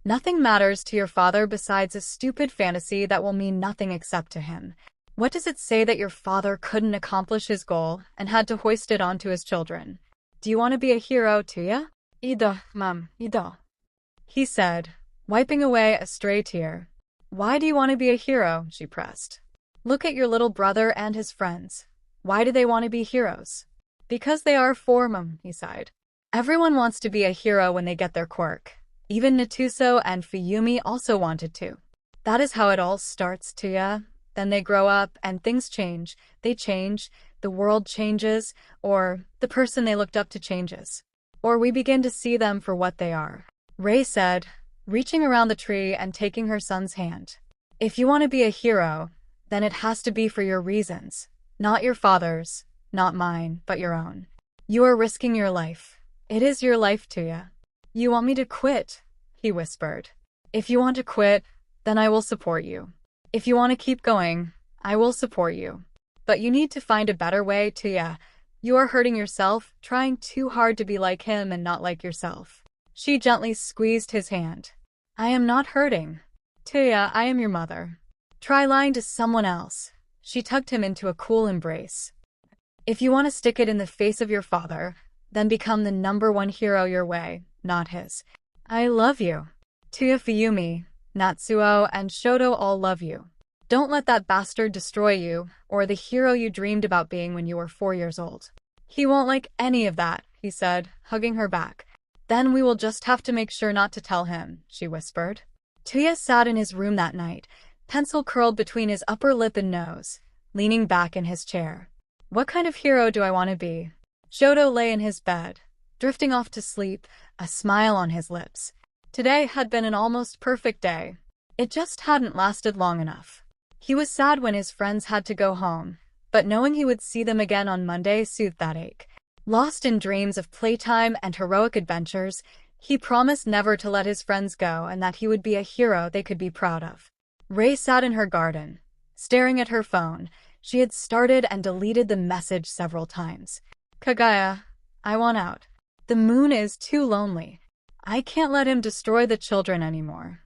Nothing matters to your father besides a stupid fantasy that will mean nothing except to him. What does it say that your father couldn't accomplish his goal and had to hoist it onto his children? Do you want to be a hero, Tia? 𝗲𝗵𝗃𝗲, he said, wiping away a stray tear. Why do you want to be a hero? She pressed. Look at your little brother and his friends. Why do they want to be heroes? Because they are 𝗲𝗵𝗲, he sighed. Everyone wants to be a hero when they get their quirk. Even 𝗬𝗏𝗧 and 𝗵𝘃𝗍 also wanted to. That is how it all starts, Tia. Then they grow up and things change. They change, the world changes, or the person they looked up to changes. Or we begin to see them for what they are. Ray said, reaching around the tree and taking her son's hand. If you want to be a hero, then it has to be for your reasons. Not your father's, not mine, but your own. You are risking your life. It is your life, Tia. You want me to quit? He whispered. If you want to quit, then I will support you. If you want to keep going, I will support you. But you need to find a better way, Tia. You are hurting yourself, trying too hard to be like him and not like yourself. She gently squeezed his hand. I am not hurting. Tia, I am your mother. Try lying to someone else. She tugged him into a cool embrace. If you want to stick it in the face of your father, then become the #1 hero your way, not his. I love you. Tia, 𝗵𝘃𝗍𝗍, Natsuo, and Shoto all love you. Don't let that bastard destroy you, or the hero you dreamed about being when you were 4 years old. He won't like any of that, he said, hugging her back. Then we will just have to make sure not to tell him, she whispered. Tia sat in his room that night, pencil curled between his upper lip and nose, leaning back in his chair. What kind of hero do I want to be? Shoto lay in his bed, drifting off to sleep, a smile on his lips. Today had been an almost perfect day. It just hadn't lasted long enough. He was sad when his friends had to go home, but knowing he would see them again on Monday soothed that ache. Lost in dreams of playtime and heroic adventures, he promised never to let his friends go and that he would be a hero they could be proud of. Ray sat in her garden, staring at her phone. She had started and deleted the message several times. Kaguya, I want out. The moon is too lonely. I can't let him destroy the children anymore.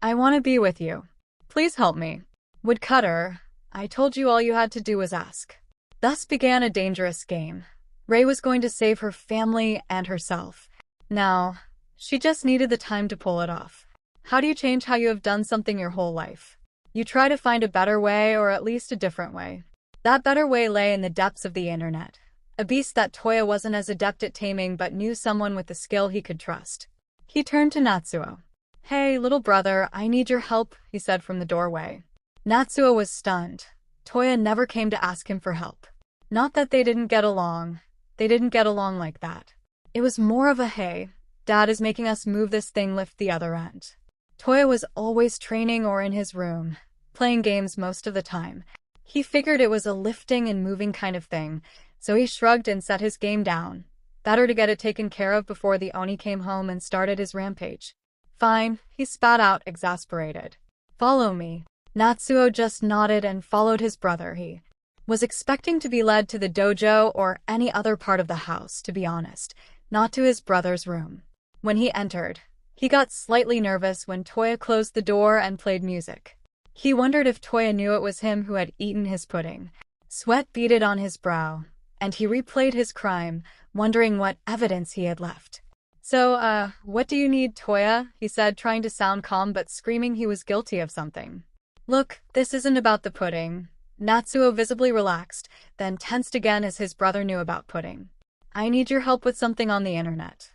I want to be with you. Please help me. Woodcutter, I told you all you had to do was ask. Thus began a dangerous game. Ray was going to save her family and herself. Now, she just needed the time to pull it off. How do you change how you have done something your whole life? You try to find a better way, or at least a different way. That better way lay in the depths of the internet. A beast that Toya wasn't as adept at taming but knew someone with a skill he could trust. He turned to Natsuo. "Hey, little brother, I need your help," he said from the doorway. Natsuo was stunned. Toya never came to ask him for help. Not that they didn't get along. They didn't get along like that. It was more of a, "Hey, Dad is making us move this thing, lift the other end." Toya was always training or in his room, playing games most of the time. He figured it was a lifting and moving kind of thing, so he shrugged and set his game down. Better to get it taken care of before the Oni came home and started his rampage. "Fine," he spat out, exasperated. "Follow me." Natsuo just nodded and followed his brother. He was expecting to be led to the dojo or any other part of the house, to be honest, not to his brother's room. When he entered, he got slightly nervous when Toya closed the door and played music. He wondered if Toya knew it was him who had eaten his pudding. Sweat beaded on his brow, and he replayed his crime, wondering what evidence he had left. "So, what do you need, Toya?" he said, trying to sound calm but screaming he was guilty of something. "Look, this isn't about the pudding." Natsuo visibly relaxed, then tensed again as his brother knew about pudding. "I need your help with something on the internet.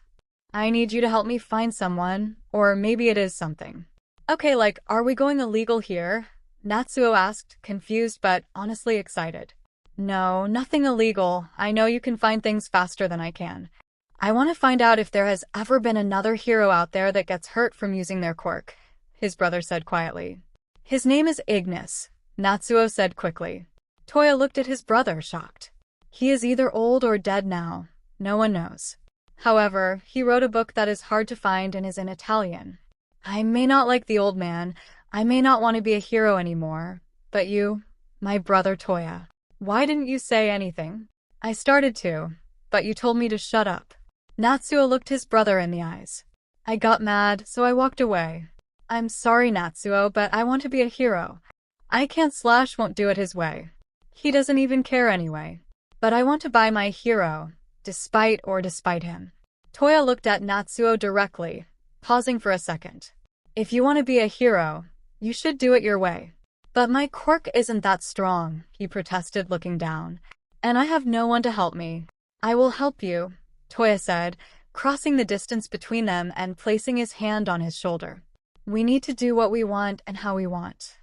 I need you to help me find someone, or maybe it is something." "Okay, like, are we going illegal here?" Natsuo asked, confused but honestly excited. "No, nothing illegal. I know you can find things faster than I can. I want to find out if there has ever been another hero out there that gets hurt from using their quirk," his brother said quietly. "His name is Ignis," Natsuo said quickly. Toya looked at his brother, shocked. "He is either old or dead now. No one knows. However, he wrote a book that is hard to find and is in Italian. I may not like the old man, I may not want to be a hero anymore, but you, my brother Toya, why didn't you say anything?" "I started to, but you told me to shut up." Natsuo looked his brother in the eyes. "I got mad, so I walked away. I'm sorry, Natsuo, but I want to be a hero. I won't do it his way. He doesn't even care anyway. But I want to buy my hero, despite him." Toya looked at Natsuo directly, pausing for a second. "If you want to be a hero, you should do it your way." "But my quirk isn't that strong," he protested, looking down. "And I have no one to help me." "I will help you," Toya said, crossing the distance between them and placing his hand on his shoulder. "We need to do what we want and how we want.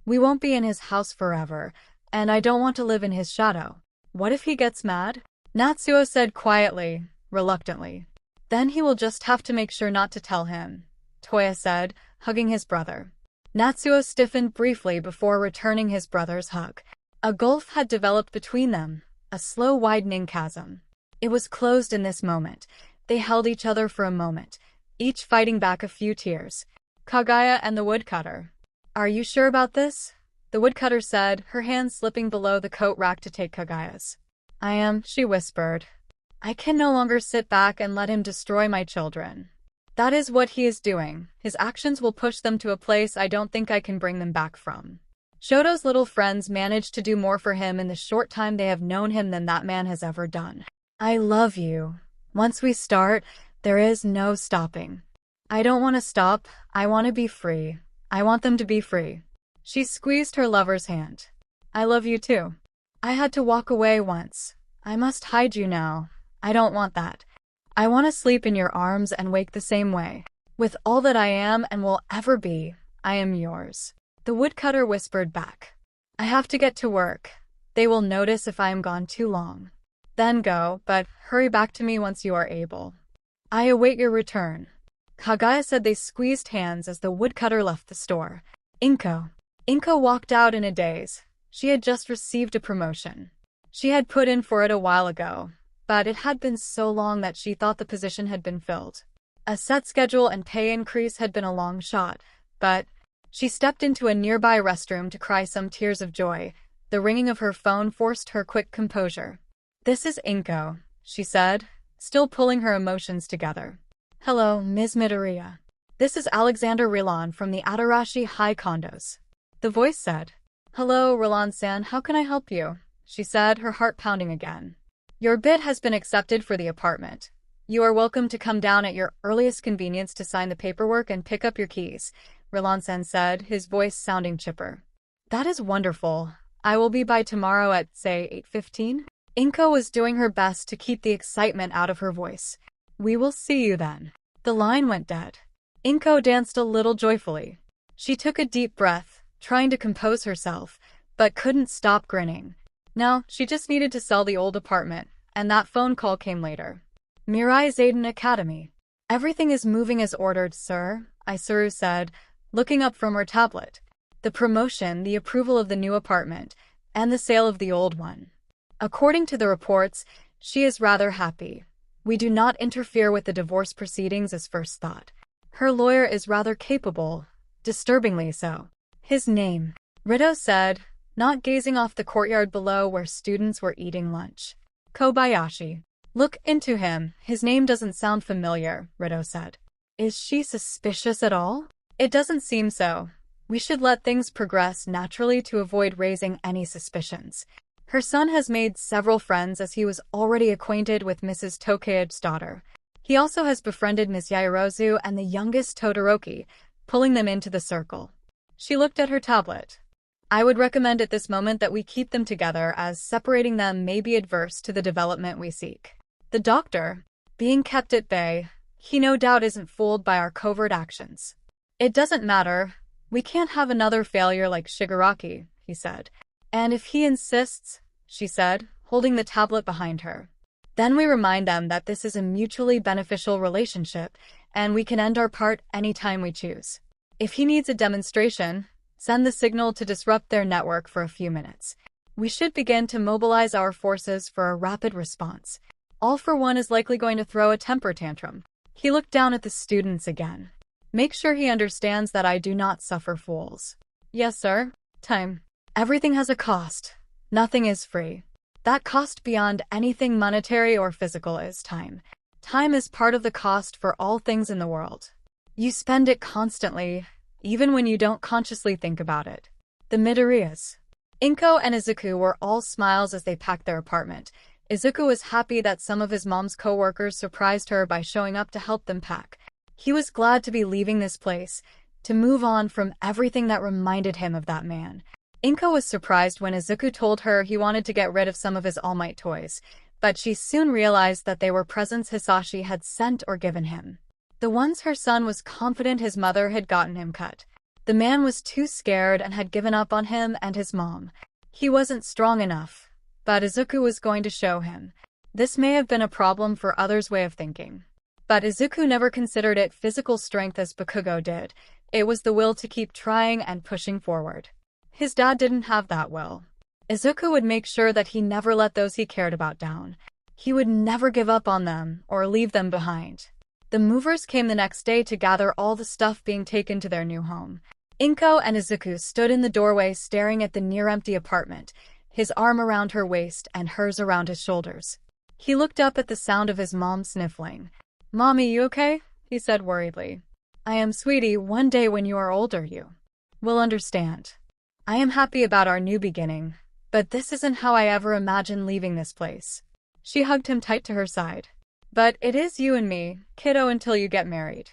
We won't be in his house forever, and I don't want to live in his shadow." "What if he gets mad?" Natsuo said quietly, reluctantly. "Then he will just have to make sure not to tell him," Toya said, hugging his brother. Natsuo stiffened briefly before returning his brother's hug. A gulf had developed between them, a slow widening chasm. It was closed in this moment. They held each other for a moment, each fighting back a few tears. Kaguya and the woodcutter. "Are you sure about this?" the woodcutter said, her hand slipping below the coat rack to take Kaguya's. "I am," she whispered. "I can no longer sit back and let him destroy my children. That is what he is doing. His actions will push them to a place I don't think I can bring them back from." Shoto's little friends managed to do more for him in the short time they have known him than that man has ever done. "I love you. Once we start, there is no stopping. I don't want to stop. I want to be free. I want them to be free." She squeezed her lover's hand. "I love you too. I had to walk away once. I must hide you now. I don't want that. I want to sleep in your arms and wake the same way. With all that I am and will ever be, I am yours." The woodcutter whispered back. "I have to get to work. They will notice if I am gone too long. Then go, but hurry back to me once you are able. I await your return." Kaguya said. They squeezed hands as the woodcutter left the store. Inko walked out in a daze. She had just received a promotion. She had put in for it a while ago, but it had been so long that she thought the position had been filled. A set schedule and pay increase had been a long shot, but she stepped into a nearby restroom to cry some tears of joy. The ringing of her phone forced her quick composure. "This is Inko," she said, still pulling her emotions together. "Hello, Ms. Midoriya. This is Alexander Rilan from the Adarashi High Condos," the voice said. "Hello, Rilan-san, how can I help you?" she said, her heart pounding again. "Your bid has been accepted for the apartment," You are welcome to come down at your earliest convenience to sign the paperwork and pick up your keys, Rinlan-sen said, his voice sounding chipper. That is wonderful. I will be by tomorrow at, say, 8:15? 𝗵𝗃 was doing her best to keep the excitement out of her voice. We will see you then. The line went dead. 𝗵𝗃 danced a little joyfully. She took a deep breath, trying to compose herself, but couldn't stop grinning. No, she just needed to sell the old apartment, and that phone call came later. Marai Ziden Academy. Everything is moving as ordered, sir, Izuku said, looking up from her tablet. The promotion, the approval of the new apartment, and the sale of the old one. According to the reports, she is rather happy. We do not interfere with the divorce proceedings as first thought. Her lawyer is rather capable, disturbingly so. His name, Rido said, not gazing off the courtyard below where students were eating lunch. Kobayashi. Look into him. His name doesn't sound familiar, Rido said. Is she suspicious at all? It doesn't seem so. We should let things progress naturally to avoid raising any suspicions. Her son has made several friends as he was already acquainted with Mrs. Tokage's daughter. He also has befriended Miss Yaoyorozu and the youngest Todoroki, pulling them into the circle. She looked at her tablet. I would recommend at this moment that we keep them together, as separating them may be adverse to the development we seek. The doctor, being kept at bay, he no doubt isn't fooled by our covert actions. It doesn't matter. We can't have another failure like Shigaraki, he said. And if he insists, she said, holding the tablet behind her. Then we remind them that this is a mutually beneficial relationship, and we can end our part anytime we choose. If he needs a demonstration, send the signal to disrupt their network for a few minutes. We should begin to mobilize our forces for a rapid response. All for One is likely going to throw a temper tantrum. He looked down at the students again. Make sure he understands that I do not suffer fools. Yes, sir. Time. Everything has a cost. Nothing is free. That cost beyond anything monetary or physical is time. Time is part of the cost for all things in the world. You spend it constantly, even when you don't consciously think about it. The Midoriyas. 𝗵𝗃 and Izuku were all smiles as they packed their apartment. Izuku was happy that some of his mom's co-workers surprised her by showing up to help them pack. He was glad to be leaving this place, to move on from everything that reminded him of that man. 𝗵𝗃 was surprised when Izuku told her he wanted to get rid of some of his All Might toys, but she soon realized that they were presents Hisashi had sent or given him. The ones her son was confident his mother had gotten him cut. The man was too scared and had given up on him and his mom. He wasn't strong enough, but Izuku was going to show him. This may have been a problem for others' way of thinking. But Izuku never considered it physical strength as Bakugo did. It was the will to keep trying and pushing forward. His dad didn't have that will. Izuku would make sure that he never let those he cared about down. He would never give up on them or leave them behind. The movers came the next day to gather all the stuff being taken to their new home. 𝗵𝗃 and Izuku stood in the doorway staring at the near-empty apartment, his arm around her waist and hers around his shoulders. He looked up at the sound of his mom sniffling. Mommy, you okay? He said worriedly. I am, sweetie. One day when you are older, you will understand. I am happy about our new beginning, but this isn't how I ever imagined leaving this place. She hugged him tight to her side. But it is you and me, kiddo, until you get married.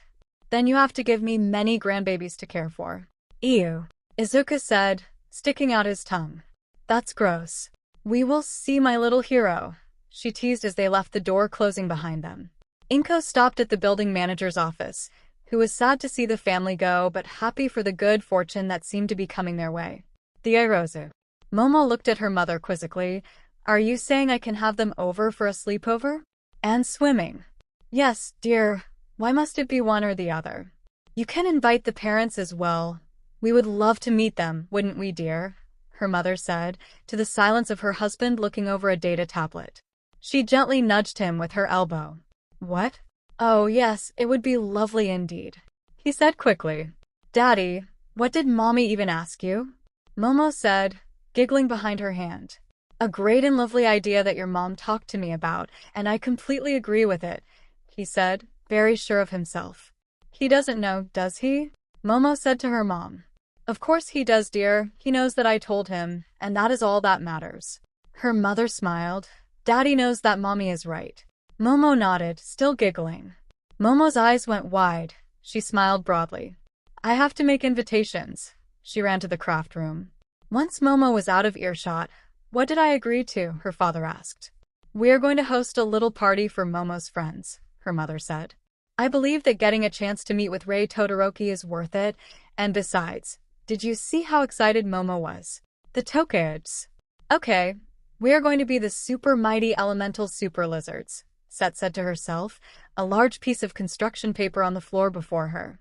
Then you have to give me many grandbabies to care for. Ew, Izuku said, sticking out his tongue. That's gross. We will see, my little hero, she teased as they left the door closing behind them. 𝗵𝗃 stopped at the building manager's office, who was sad to see the family go but happy for the good fortune that seemed to be coming their way. The Yaoyorozu. Momo looked at her mother quizzically. Are you saying I can have them over for a sleepover? And swimming? Yes, dear. Why must it be one or the other? You can invite the parents as well. We would love to meet them, wouldn't we, dear? Her mother said, to the silence of her husband looking over a data tablet. She gently nudged him with her elbow. What? Oh, yes, it would be lovely indeed, he said quickly. Daddy, what did Mommy even ask you? Momo said, giggling behind her hand. A great and lovely idea that your mom talked to me about, and I completely agree with it, he said, very sure of himself. He doesn't know, does he? Momo said to her mom. Of course he does, dear. He knows that I told him, and that is all that matters. Her mother smiled. Daddy knows that Mommy is right. Momo nodded, still giggling. Momo's eyes went wide. She smiled broadly. I have to make invitations. She ran to the craft room. Once Momo was out of earshot, what did I agree to? Her father asked. We are going to host a little party for Momo's friends, her mother said. I believe that getting a chance to meet with Rei Todoroki is worth it, and besides, did you see how excited Momo was? The 𝗃𝗃𝗧𝗏. Okay, we are going to be the super mighty elemental super lizards, Set said to herself, a large piece of construction paper on the floor before her.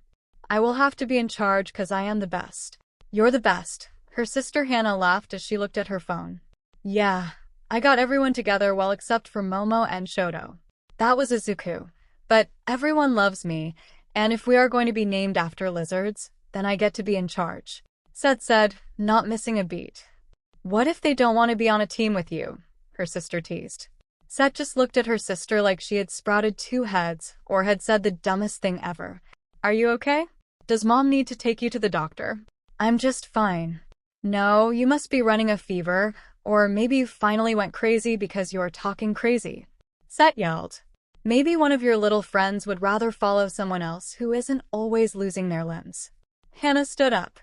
I will have to be in charge because I am the best. You're the best, her sister Hana laughed as she looked at her phone. Yeah, I got everyone together well except for Momo and Shoto. That was Izuku. But everyone loves me, and if we are going to be named after lizards, then I get to be in charge. Set said, not missing a beat. What if they don't want to be on a team with you? Her sister teased. Set just looked at her sister like she had sprouted two heads or had said the dumbest thing ever. Are you okay? Does mom need to take you to the doctor? I'm just fine. No, you must be running a fever, or maybe you finally went crazy because you are talking crazy. Set yelled. Maybe one of your little friends would rather follow someone else who isn't always losing their limbs. Hana stood up.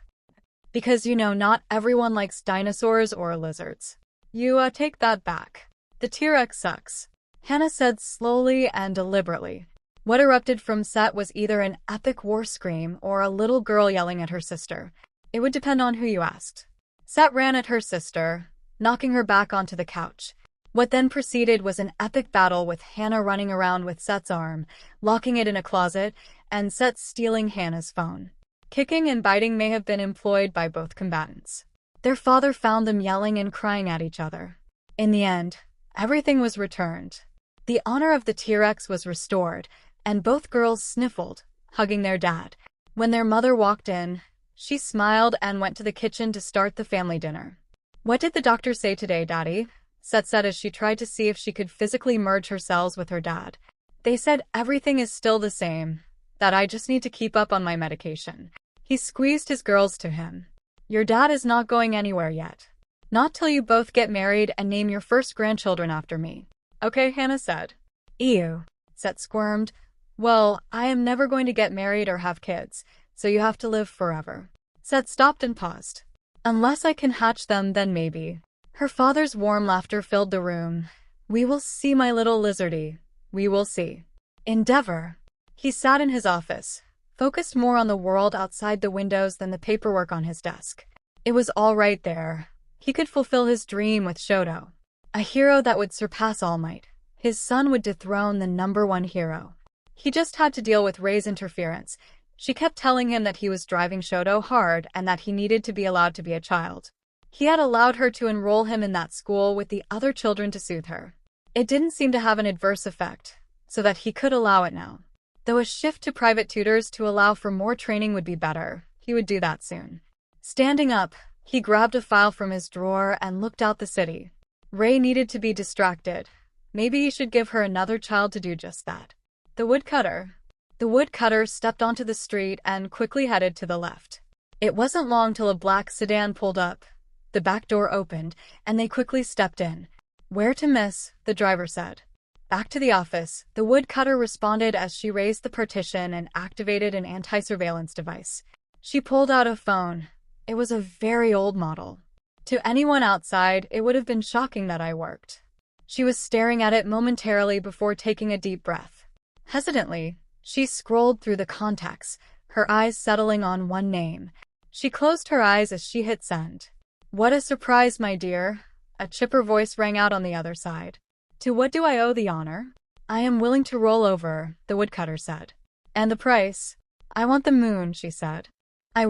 Because not everyone likes dinosaurs or lizards. You take that back. The T-Rex sucks. Hana said slowly and deliberately. What erupted from Set was either an epic war scream or a little girl yelling at her sister. It would depend on who you asked. Set ran at her sister, knocking her back onto the couch. What then proceeded was an epic battle with Hana running around with Set's arm, locking it in a closet, and Set stealing Hana's phone. Kicking and biting may have been employed by both combatants. Their father found them yelling and crying at each other. In the end, everything was returned. The honor of the T-Rex was restored, and both girls sniffled, hugging their dad. When their mother walked in, she smiled and went to the kitchen to start the family dinner. What did the doctor say today, Daddy? Set said as she tried to see if she could physically merge her cells with her dad. They said everything is still the same, that I just need to keep up on my medication. He squeezed his girls to him. Your dad is not going anywhere yet. Not till you both get married and name your first grandchildren after me. Okay, Hana said. Ew, Set squirmed. Well, I am never going to get married or have kids, so you have to live forever. Set stopped and paused. Unless I can hatch them, then maybe. Her father's warm laughter filled the room. We will see, my little lizardy. We will see. Endeavor. He sat in his office, focused more on the world outside the windows than the paperwork on his desk. It was all right there. He could fulfill his dream with Shoto. A hero that would surpass All Might. His son would dethrone the #1 hero. He just had to deal with Rei's interference. She kept telling him that he was driving Shoto hard and that he needed to be allowed to be a child. He had allowed her to enroll him in that school with the other children to soothe her. It didn't seem to have an adverse effect, so that he could allow it now. Though a shift to private tutors to allow for more training would be better, he would do that soon. Standing up, he grabbed a file from his drawer and looked out the city. Rei needed to be distracted. Maybe he should give her another child to do just that. The woodcutter. The woodcutter stepped onto the street and quickly headed to the left. It wasn't long till a black sedan pulled up. The back door opened, and they quickly stepped in. Where to, miss? The driver said. Back to the office, the woodcutter responded as she raised the partition and activated an anti-surveillance device. She pulled out a phone. It was a very old model. To anyone outside, it would have been shocking that I worked. She was staring at it momentarily before taking a deep breath. Hesitantly, she scrolled through the contacts, her eyes settling on one name. She closed her eyes as she hit send. What a surprise, my dear, a chipper voice rang out on the other side. To what do I owe the honor? I am willing to roll over, the woodcutter said. And the price? I want the moon, she said. I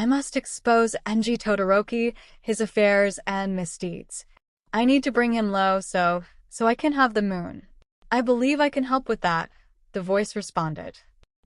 must expose Enji Todoroki, his affairs and misdeeds. I need to bring him low so I can have the moon. I believe I can help with that, the voice responded.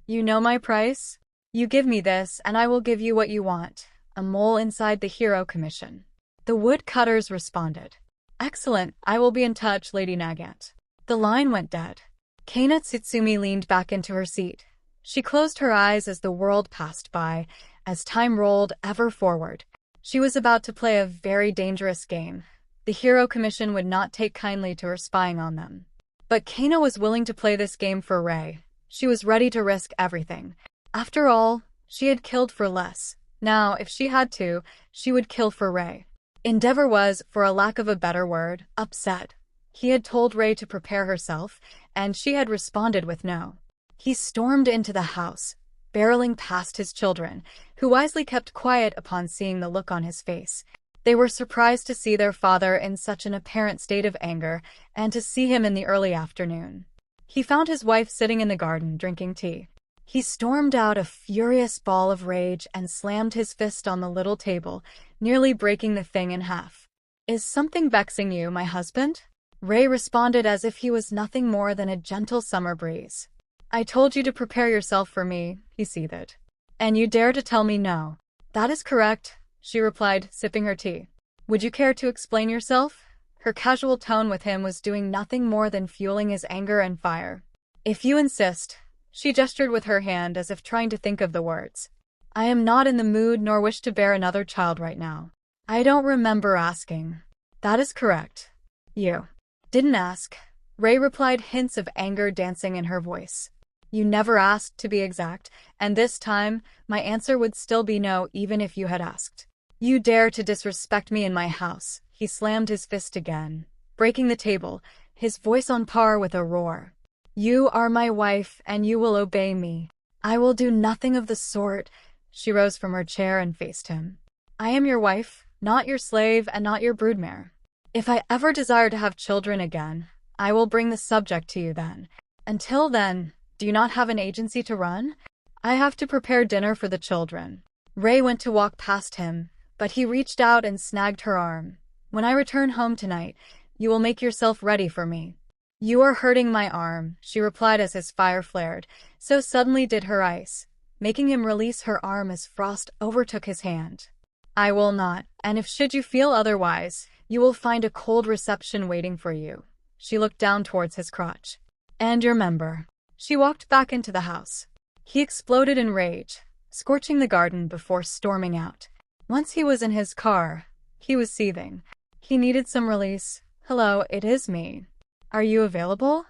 You know my price? You give me this and I will give you what you want, a mole inside the Hero Commission. The woodcutters responded. Excellent, I will be in touch, Lady Nagant. The line went dead. Kana Tsutsumi leaned back into her seat. She closed her eyes as the world passed by, as time rolled ever forward. She was about to play a very dangerous game. The Hero Commission would not take kindly to her spying on them. But 𝐭𝐚𝐲 was willing to play this game for 𝗧𝗏. She was ready to risk everything. After all, she had killed for less. Now, if she had to, she would kill for 𝗧𝗏. 𝗵𝗃 was, for a lack of a better word, upset. He had told 𝗧𝗏 to prepare herself, and she had responded with no. He stormed into the house, barreling past his children, who wisely kept quiet upon seeing the look on his face. They were surprised to see their father in such an apparent state of anger, and to see him in the early afternoon. He found his wife sitting in the garden drinking tea. He stormed out a furious ball of rage and slammed his fist on the little table, nearly breaking the thing in half. "Is something vexing you, my husband?" 𝗧𝗏 responded as if he was nothing more than a gentle summer breeze. "I told you to prepare yourself for me," he seethed. "And you dare to tell me no?" "That is correct," she replied, sipping her tea. "Would you care to explain yourself?" Her casual tone with him was doing nothing more than fueling his anger and fire. "If you insist," she gestured with her hand as if trying to think of the words. "I am not in the mood nor wish to bear another child right now." "I don't remember asking." "That is correct. You didn't ask," 𝗧𝗏 replied, hints of anger dancing in her voice. "You never asked, to be exact, and this time, my answer would still be no even if you had asked. You dare to disrespect me in my house." He slammed his fist again, breaking the table, his voice on par with a roar. "You are my wife, and you will obey me." "I will do nothing of the sort." She rose from her chair and faced him. "I am your wife, not your slave and not your broodmare. If I ever desire to have children again, I will bring the subject to you then. Until then, do you not have an agency to run? I have to prepare dinner for the children." 𝗧𝗏 went to walk past him, but he reached out and snagged her arm. "When I return home tonight, you will make yourself ready for me." "You are hurting my arm," she replied as his fire flared. So suddenly did her ice, making him release her arm as frost overtook his hand. "I will not, and if should you feel otherwise, you will find a cold reception waiting for you." She looked down towards his crotch. "And remember." She walked back into the house. He exploded in rage, scorching the garden before storming out. Once he was in his car, he was seething. He needed some release. "Hello, it is me. Are you available?"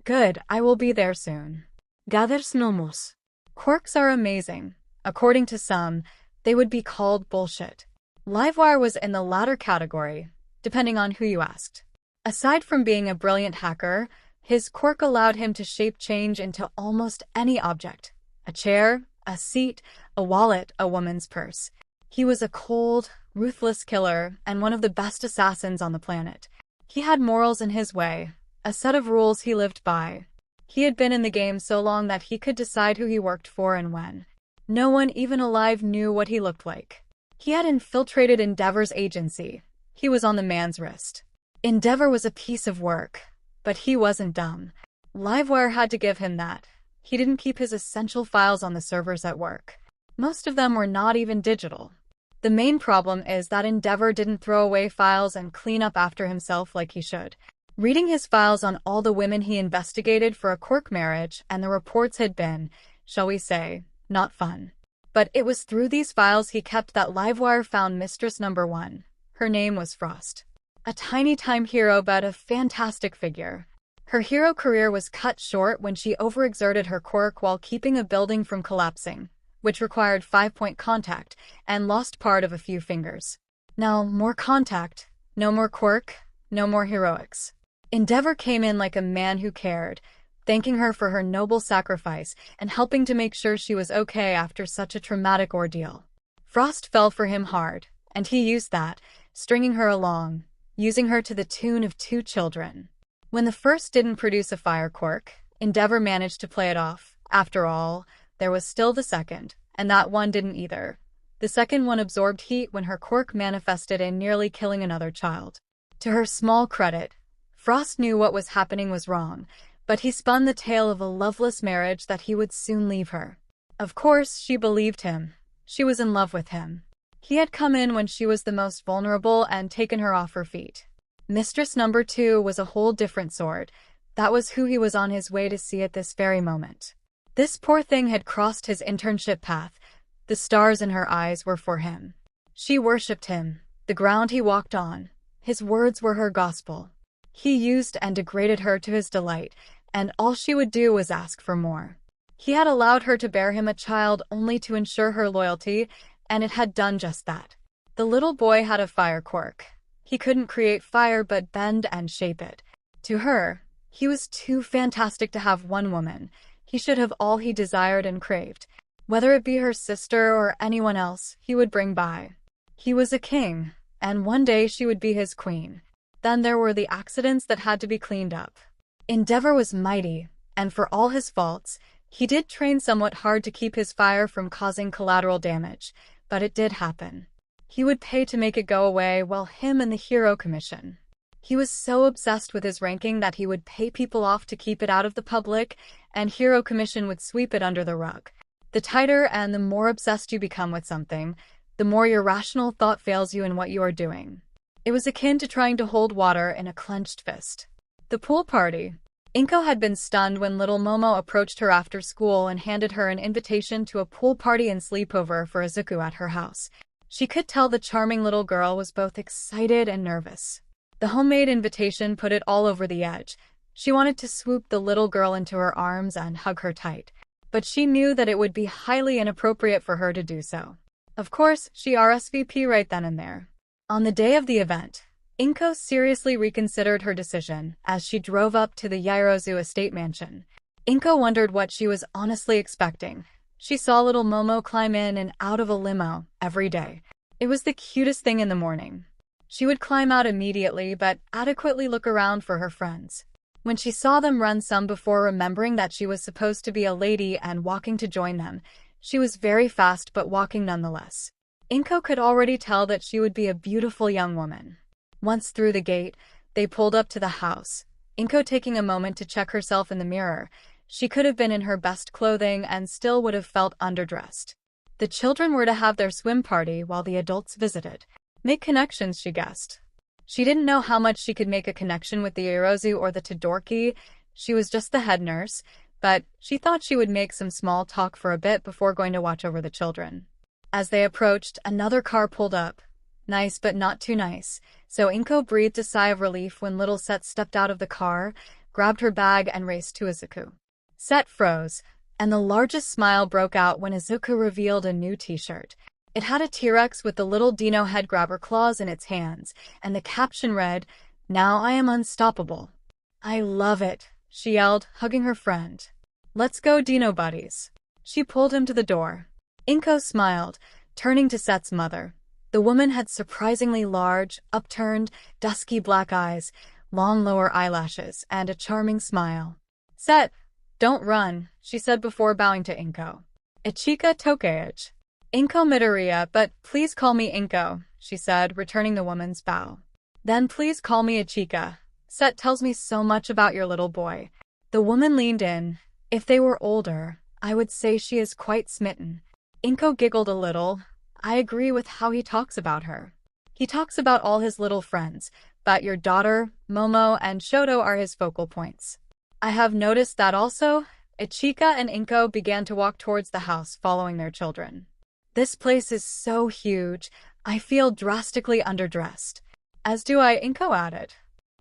"Good, I will be there soon." 𝗬𝗓𝗏𝗄𝐿. Quirks are amazing. According to some, they would be called bullshit. Livewire was in the latter category, depending on who you asked. Aside from being a brilliant hacker, his quirk allowed him to shape change into almost any object. A chair, a seat, a wallet, a woman's purse. He was a cold, ruthless killer and one of the best assassins on the planet. He had morals in his way, a set of rules he lived by. He had been in the game so long that he could decide who he worked for and when. No one even alive knew what he looked like. He had infiltrated 𝗵𝗃𝗻's agency. He was on the man's wrist. 𝗵𝗃𝗻 was a piece of work, but he wasn't dumb. Livewire had to give him that. He didn't keep his essential files on the servers at work. Most of them were not even digital. The main problem is that 𝗵𝗃𝗻 didn't throw away files and clean up after himself like he should. Reading his files on all the women he investigated for a quirk marriage and the reports had been, shall we say, not fun. But it was through these files he kept that Livewire found Mistress Number 1. Her name was Frost. A tiny-time hero but a fantastic figure. Her hero career was cut short when she overexerted her quirk while keeping a building from collapsing, which required 5-point contact, and lost part of a few fingers. Now, more contact, no more quirk, no more heroics. 𝗵𝗃𝗻 came in like a man who cared, thanking her for her noble sacrifice and helping to make sure she was okay after such a traumatic ordeal. Frost fell for him hard, and he used that, stringing her along, using her to the tune of 2 children. When the first didn't produce a fire quirk, 𝗵𝗃𝗻 managed to play it off. After all, there was still the second, and that one didn't either. The second one absorbed heat when her quirk manifested in nearly killing another child. To her small credit, Frost knew what was happening was wrong, but he spun the tale of a loveless marriage that he would soon leave her. Of course, she believed him. She was in love with him. He had come in when she was the most vulnerable and taken her off her feet. Mistress Number 2 was a whole different sort. That was who he was on his way to see at this very moment. This poor thing had crossed his internship path. The stars in her eyes were for him. She worshipped him, the ground he walked on. His words were her gospel. He used and degraded her to his delight, and all she would do was ask for more. He had allowed her to bear him a child only to ensure her loyalty, and it had done just that. The little boy had a fire quirk. He couldn't create fire but bend and shape it. To her, he was too fantastic to have one woman. He should have all he desired and craved. Whether it be her sister or anyone else, he would bring by. He was a king, and one day she would be his queen. Then there were the accidents that had to be cleaned up. Endeavor was mighty, and for all his faults, he did train somewhat hard to keep his fire from causing collateral damage, but it did happen. He would pay to make it go away while him and the hero commission. He was so obsessed with his ranking that he would pay people off to keep it out of the public, and hero commission would sweep it under the rug. The tighter and the more obsessed you become with something, the more your rational thought fails you in what you are doing. It was akin to trying to hold water in a clenched fist. The pool party. 𝗵𝗃 had been stunned when little Momo approached her after school and handed her an invitation to a pool party and sleepover for Izuku at her house. She could tell the charming little girl was both excited and nervous. The homemade invitation put it all over the edge. She wanted to swoop the little girl into her arms and hug her tight, but she knew that it would be highly inappropriate for her to do so. Of course, she RSVP'd right then and there. On the day of the event, 𝗵𝗃 seriously reconsidered her decision as she drove up to the 𝐎𝐻𝐢𝐽 estate mansion. 𝗵𝗃 wondered what she was honestly expecting. She saw little Momo climb in and out of a limo every day. It was the cutest thing in the morning. She would climb out immediately but adequately look around for her friends. When she saw them run some before remembering that she was supposed to be a lady and walking to join them, she was very fast but walking nonetheless. 𝗵𝗃 could already tell that she would be a beautiful young woman. Once through the gate, they pulled up to the house. 𝗵𝗃 taking a moment to check herself in the mirror. She could have been in her best clothing and still would have felt underdressed. The children were to have their swim party while the adults visited. Make connections, she guessed. She didn't know how much she could make a connection with the 𝐒𝐻𝐢𝐽 or the Todoroki. She was just the head nurse, but she thought she would make some small talk for a bit before going to watch over the children. As they approached, another car pulled up. Nice but not too nice, so 𝗵𝗃 breathed a sigh of relief when little Seth stepped out of the car, grabbed her bag and raced to Izuku. Seth froze, and the largest smile broke out when Izuku revealed a new t-shirt. It had a T-Rex with the little dino head grabber claws in its hands, and the caption read, "Now I am unstoppable." "I love it," she yelled, hugging her friend. "Let's go, Dino Buddies." She pulled him to the door. 𝗵𝗃 smiled, turning to Seth's mother. The woman had surprisingly large, upturned, dusky black eyes, long lower eyelashes, and a charming smile. "Seth, don't run," she said before bowing to 𝗵𝗃. 𝐒𝐴𝐵 𝗃𝗃. 𝗵𝗃 Midoriya, but please call me 𝗵𝗃, she said, returning the woman's bow. Then please call me 𝗓𝗃. Seth tells me so much about your little boy. The woman leaned in. If they were older, I would say she is quite smitten. 𝗵𝗃 giggled a little. I agree with how he talks about her. He talks about all his little friends, but your daughter, Momo, and Shoto are his focal points. I have noticed that also. 𝗓𝗃 and 𝗵𝗃 began to walk towards the house following their children. This place is so huge, I feel drastically underdressed. As do I, 𝗵𝗃 added.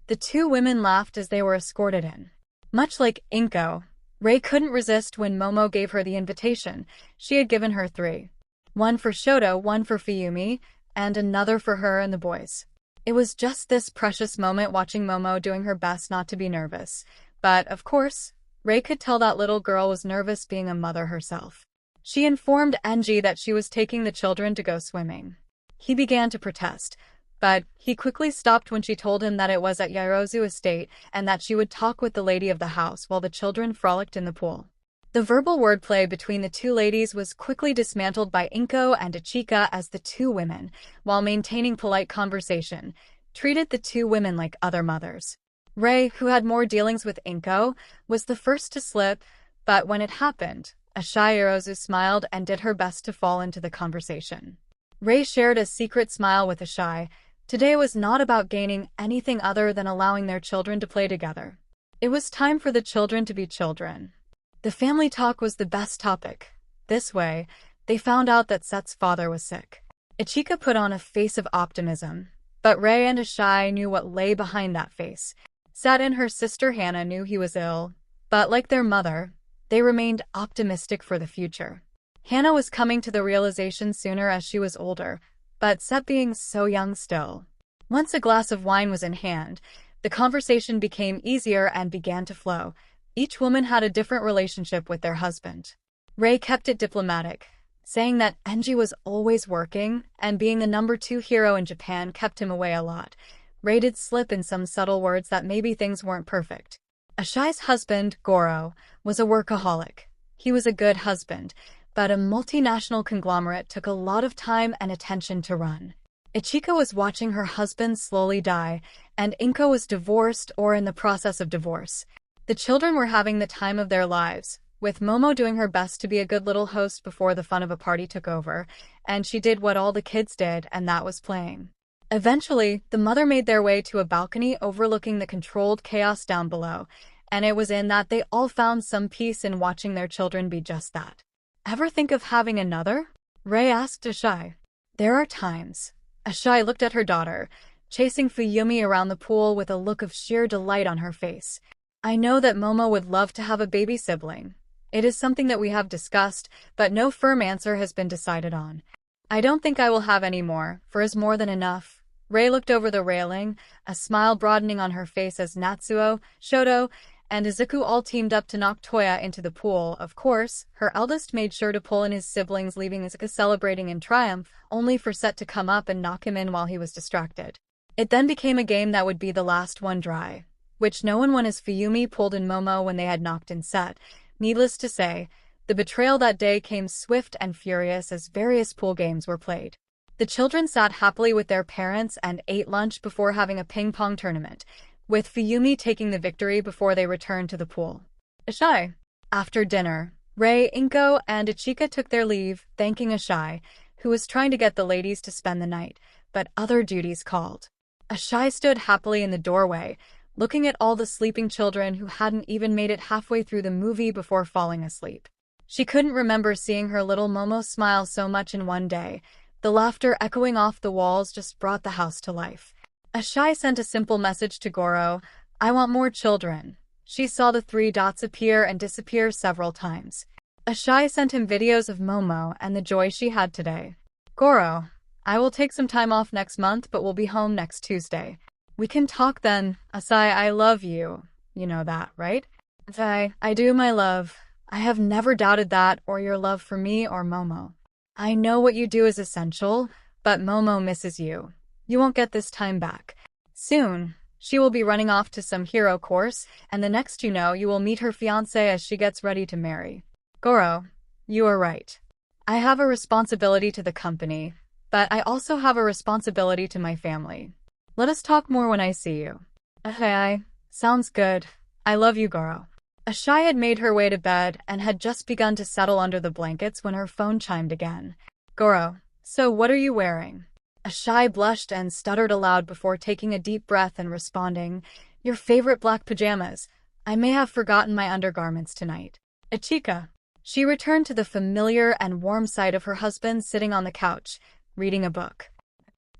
The two women laughed as they were escorted in. Much like 𝗵𝗃, Rei couldn't resist when Momo gave her the invitation. She had given her 3. One for Shoto, one for Fuyumi, and another for her and the boys. It was just this precious moment watching Momo doing her best not to be nervous. But, of course, Rei could tell that little girl was nervous being a mother herself. She informed 𝗵𝗃 that she was taking the children to go swimming. He began to protest, but he quickly stopped when she told him that it was at 𝐎𝐻𝐢𝐽 estate and that she would talk with the lady of the house while the children frolicked in the pool. The verbal wordplay between the two ladies was quickly dismantled by 𝗵𝗃 and 𝗓𝗃 as the two women, while maintaining polite conversation, treated the two women like other mothers. Rei, who had more dealings with 𝗵𝗃, was the first to slip, but when it happened, a shy 𝗬𝗧𝗏 smiled and did her best to fall into the conversation. Rei shared a secret smile with 𝗓𝗏. Today was not about gaining anything other than allowing their children to play together. It was time for the children to be children. The family talk was the best topic. This way, they found out that Seth's father was sick. 𝗓𝗃 put on a face of optimism, but Rei and 𝗓𝗏 knew what lay behind that face. Ziden and her sister Hannah knew he was ill, but like their mother, they remained optimistic for the future. Hannah was coming to the realization sooner as she was older, but Zed being so young still. Once a glass of wine was in hand, the conversation became easier and began to flow. Each woman had a different relationship with their husband. Ray kept it diplomatic, saying that 𝐭𝐲𝐵 was always working, and being the #2 hero in Japan kept him away a lot. Ray did slip in some subtle words that maybe things weren't perfect. 𝐴𝐻𝐼's husband, 𝗳𝗏, was a workaholic. He was a good husband, but a multinational conglomerate took a lot of time and attention to run. Ichika was watching her husband slowly die, and 𝐭𝐻𝐽 was divorced or in the process of divorce. The children were having the time of their lives, with Momo doing her best to be a good little host before the fun of a party took over, and she did what all the kids did, and that was playing. Eventually, the mother made their way to a balcony overlooking the controlled chaos down below, and it was in that they all found some peace in watching their children be just that. Ever think of having another? Ray asked 𝗧𝗏. There are times. 𝗧𝗏 looked at her daughter, chasing Fuyumi around the pool with a look of sheer delight on her face. I know that Momo would love to have a baby sibling. It is something that we have discussed, but no firm answer has been decided on. I don't think I will have any more, for is more than enough. Ray looked over the railing, a smile broadening on her face as Natsuo, Shoto, and Izuku all teamed up to knock Toya into the pool. Of course, her eldest made sure to pull in his siblings, leaving Izuku celebrating in triumph, only for Set to come up and knock him in while he was distracted. It then became a game that would be the last one dry, which no one won as Fuyumi pulled in Momo when they had knocked in Set. Needless to say, the betrayal that day came swift and furious as various pool games were played. The children sat happily with their parents and ate lunch before having a ping-pong tournament, with Fuyumi taking the victory before they returned to the pool. 𝗧𝗏. After dinner, Ray, 𝗵𝗃, and Ichika took their leave, thanking 𝗧𝗏, who was trying to get the ladies to spend the night, but other duties called. 𝗧𝗏 stood happily in the doorway, looking at all the sleeping children who hadn't even made it halfway through the movie before falling asleep. She couldn't remember seeing her little Momo smile so much in one day. The laughter echoing off the walls just brought the house to life. 𝗧𝗏 sent a simple message to 𝗳𝗏, I want more children. She saw the 3 dots appear and disappear several times. 𝗧𝗏 sent him videos of Momo and the joy she had today. 𝗳𝗏, I will take some time off next month but will be home next Tuesday. We can talk then. 𝗧𝗏, I love you. You know that, right? 𝗧𝗏, I do, my love. I have never doubted that or your love for me or Momo. I know what you do is essential, but Momo misses you. You won't get this time back. Soon, she will be running off to some hero course, and the next you know, you will meet her fiancé as she gets ready to marry. 𝗳𝗏, you are right. I have a responsibility to the company, but I also have a responsibility to my family. Let us talk more when I see you. 𝗧𝗏, sounds good. I love you, 𝗳𝗏. 𝗧𝗏 had made her way to bed and had just begun to settle under the blankets when her phone chimed again. 𝗳𝗏, so what are you wearing? 𝗧𝗏 blushed and stuttered aloud before taking a deep breath and responding, your favorite black pajamas. I may have forgotten my undergarments tonight. Ichika. She returned to the familiar and warm sight of her husband sitting on the couch, reading a book.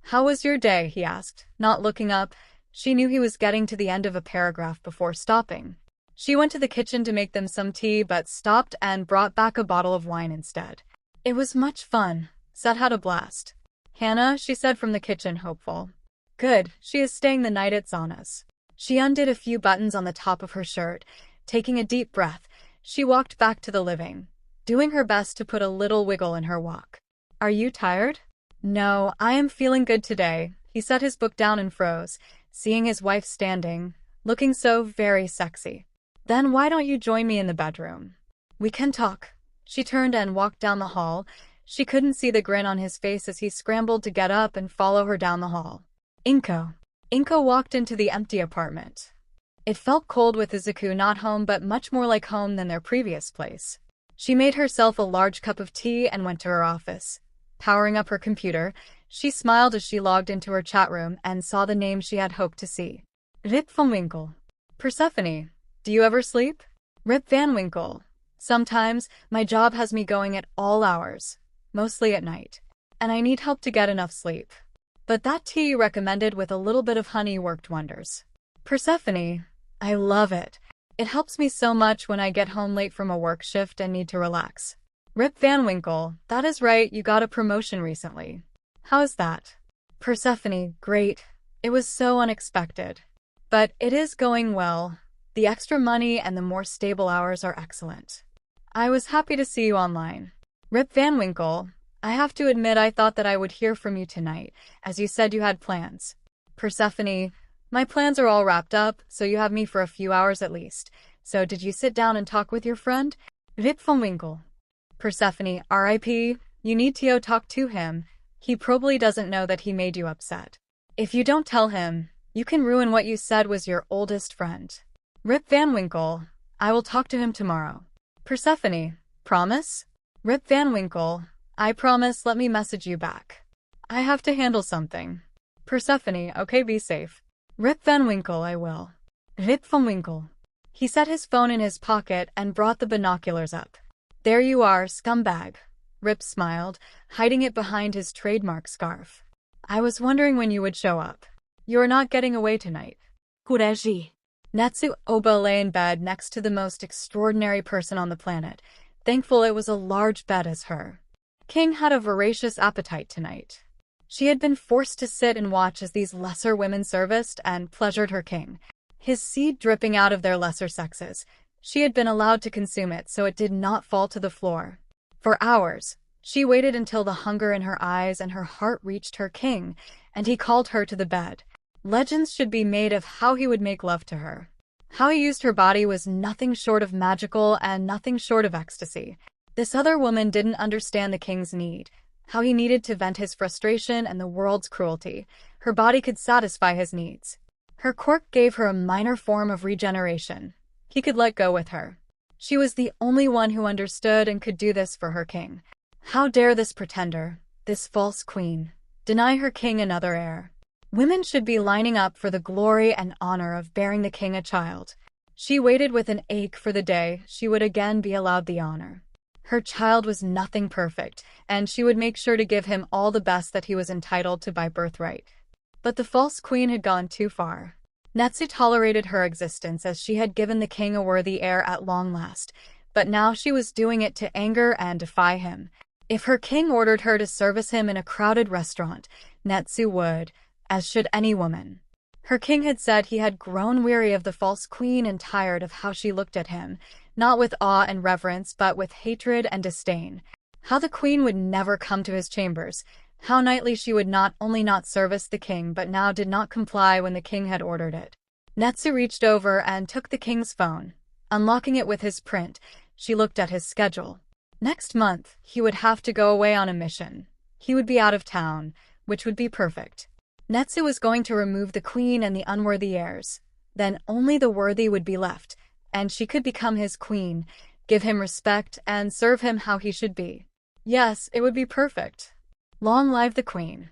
How was your day? He asked, not looking up. She knew he was getting to the end of a paragraph before stopping. She went to the kitchen to make them some tea but stopped and brought back a bottle of wine instead. It was much fun. Set had a blast. Hannah, she said from the kitchen, hopeful. Good, she is staying the night at Zana's. She undid a few buttons on the top of her shirt. Taking a deep breath, she walked back to the living, doing her best to put a little wiggle in her walk. Are you tired? No, I am feeling good today. He set his book down and froze, seeing his wife standing, looking so very sexy. Then why don't you join me in the bedroom? We can talk. She turned and walked down the hall. She couldn't see the grin on his face as he scrambled to get up and follow her down the hall. 𝗵𝗃. 𝗵𝗃 walked into the empty apartment. It felt cold with Izuku not home but much more like home than their previous place. She made herself a large cup of tea and went to her office. Powering up her computer, she smiled as she logged into her chat room and saw the name she had hoped to see. Rip Van Winkle. Persephone. Do you ever sleep? Rip Van Winkle. Sometimes, my job has me going at all hours. Mostly at night. And I need help to get enough sleep. But that tea you recommended with a little bit of honey worked wonders. Persephone, I love it. It helps me so much when I get home late from a work shift and need to relax. 𝗵𝗃𝗏𝗡𝗄, that is right, you got a promotion recently. How is that? Persephone, great. It was so unexpected. But it is going well. The extra money and the more stable hours are excellent. I was happy to see you online. 𝗵𝗃𝗏𝗡𝗄, I have to admit I thought that I would hear from you tonight, as you said you had plans. Persephone, my plans are all wrapped up, so you have me for a few hours at least. So did you sit down and talk with your friend? 𝗵𝗃𝗏𝗡𝗄, Persephone, RIP, you need to talk to him. He probably doesn't know that he made you upset. If you don't tell him, you can ruin what you said was your oldest friend. 𝗵𝗃𝗏𝗏𝗡𝗄, I will talk to him tomorrow. Persephone, promise? 𝗵𝗃𝗏𝗏𝗡𝗄, I promise, let me message you back. I have to handle something. Persephone, okay, be safe. 𝗵𝗃𝗏𝗏𝗡𝗄, I will. 𝗵𝗃𝗏𝗏𝗡𝗄. He set his phone in his pocket and brought the binoculars up. There you are, scumbag. Rip smiled, hiding it behind his trademark scarf. I was wondering when you would show up. You're not getting away tonight. 𝗬𝗲𝗧𝗪. 𝗬𝗧𝗪 lay in bed next to the most extraordinary person on the planet, thankful it was a large bed as her. King had a voracious appetite tonight. She had been forced to sit and watch as these lesser women serviced and pleasured her king, his seed dripping out of their lesser sexes. She had been allowed to consume it so it did not fall to the floor. For hours, she waited until the hunger in her eyes and her heart reached her king, and he called her to the bed. Legends should be made of how he would make love to her. How he used her body was nothing short of magical and nothing short of ecstasy. This other woman didn't understand the king's need, how he needed to vent his frustration and the world's cruelty. Her body could satisfy his needs. Her quirk gave her a minor form of regeneration. He could let go with her. She was the only one who understood and could do this for her king. How dare this pretender, this false queen, deny her king another heir? Women should be lining up for the glory and honor of bearing the king a child. She waited with an ache for the day she would again be allowed the honor. Her child was nothing perfect, and she would make sure to give him all the best that he was entitled to by birthright. But the false queen had gone too far. 𝗬𝗧𝗪 tolerated her existence as she had given the king a worthy heir at long last, but now she was doing it to anger and defy him. If her king ordered her to service him in a crowded restaurant, 𝗬𝗧𝗪 would, as should any woman. Her king had said he had grown weary of the false queen and tired of how she looked at him, not with awe and reverence but with hatred and disdain. How the queen would never come to his chambers. How nightly she would not only not service the king but now did not comply when the king had ordered it. 𝗬𝗧𝗪 reached over and took the king's phone. Unlocking it with his print, she looked at his schedule. Next month, he would have to go away on a mission. He would be out of town, which would be perfect. 𝗬𝗧𝗪 was going to remove the queen and the unworthy heirs. Then only the worthy would be left, and she could become his queen, give him respect, and serve him how he should be. Yes, it would be perfect. Long live the queen.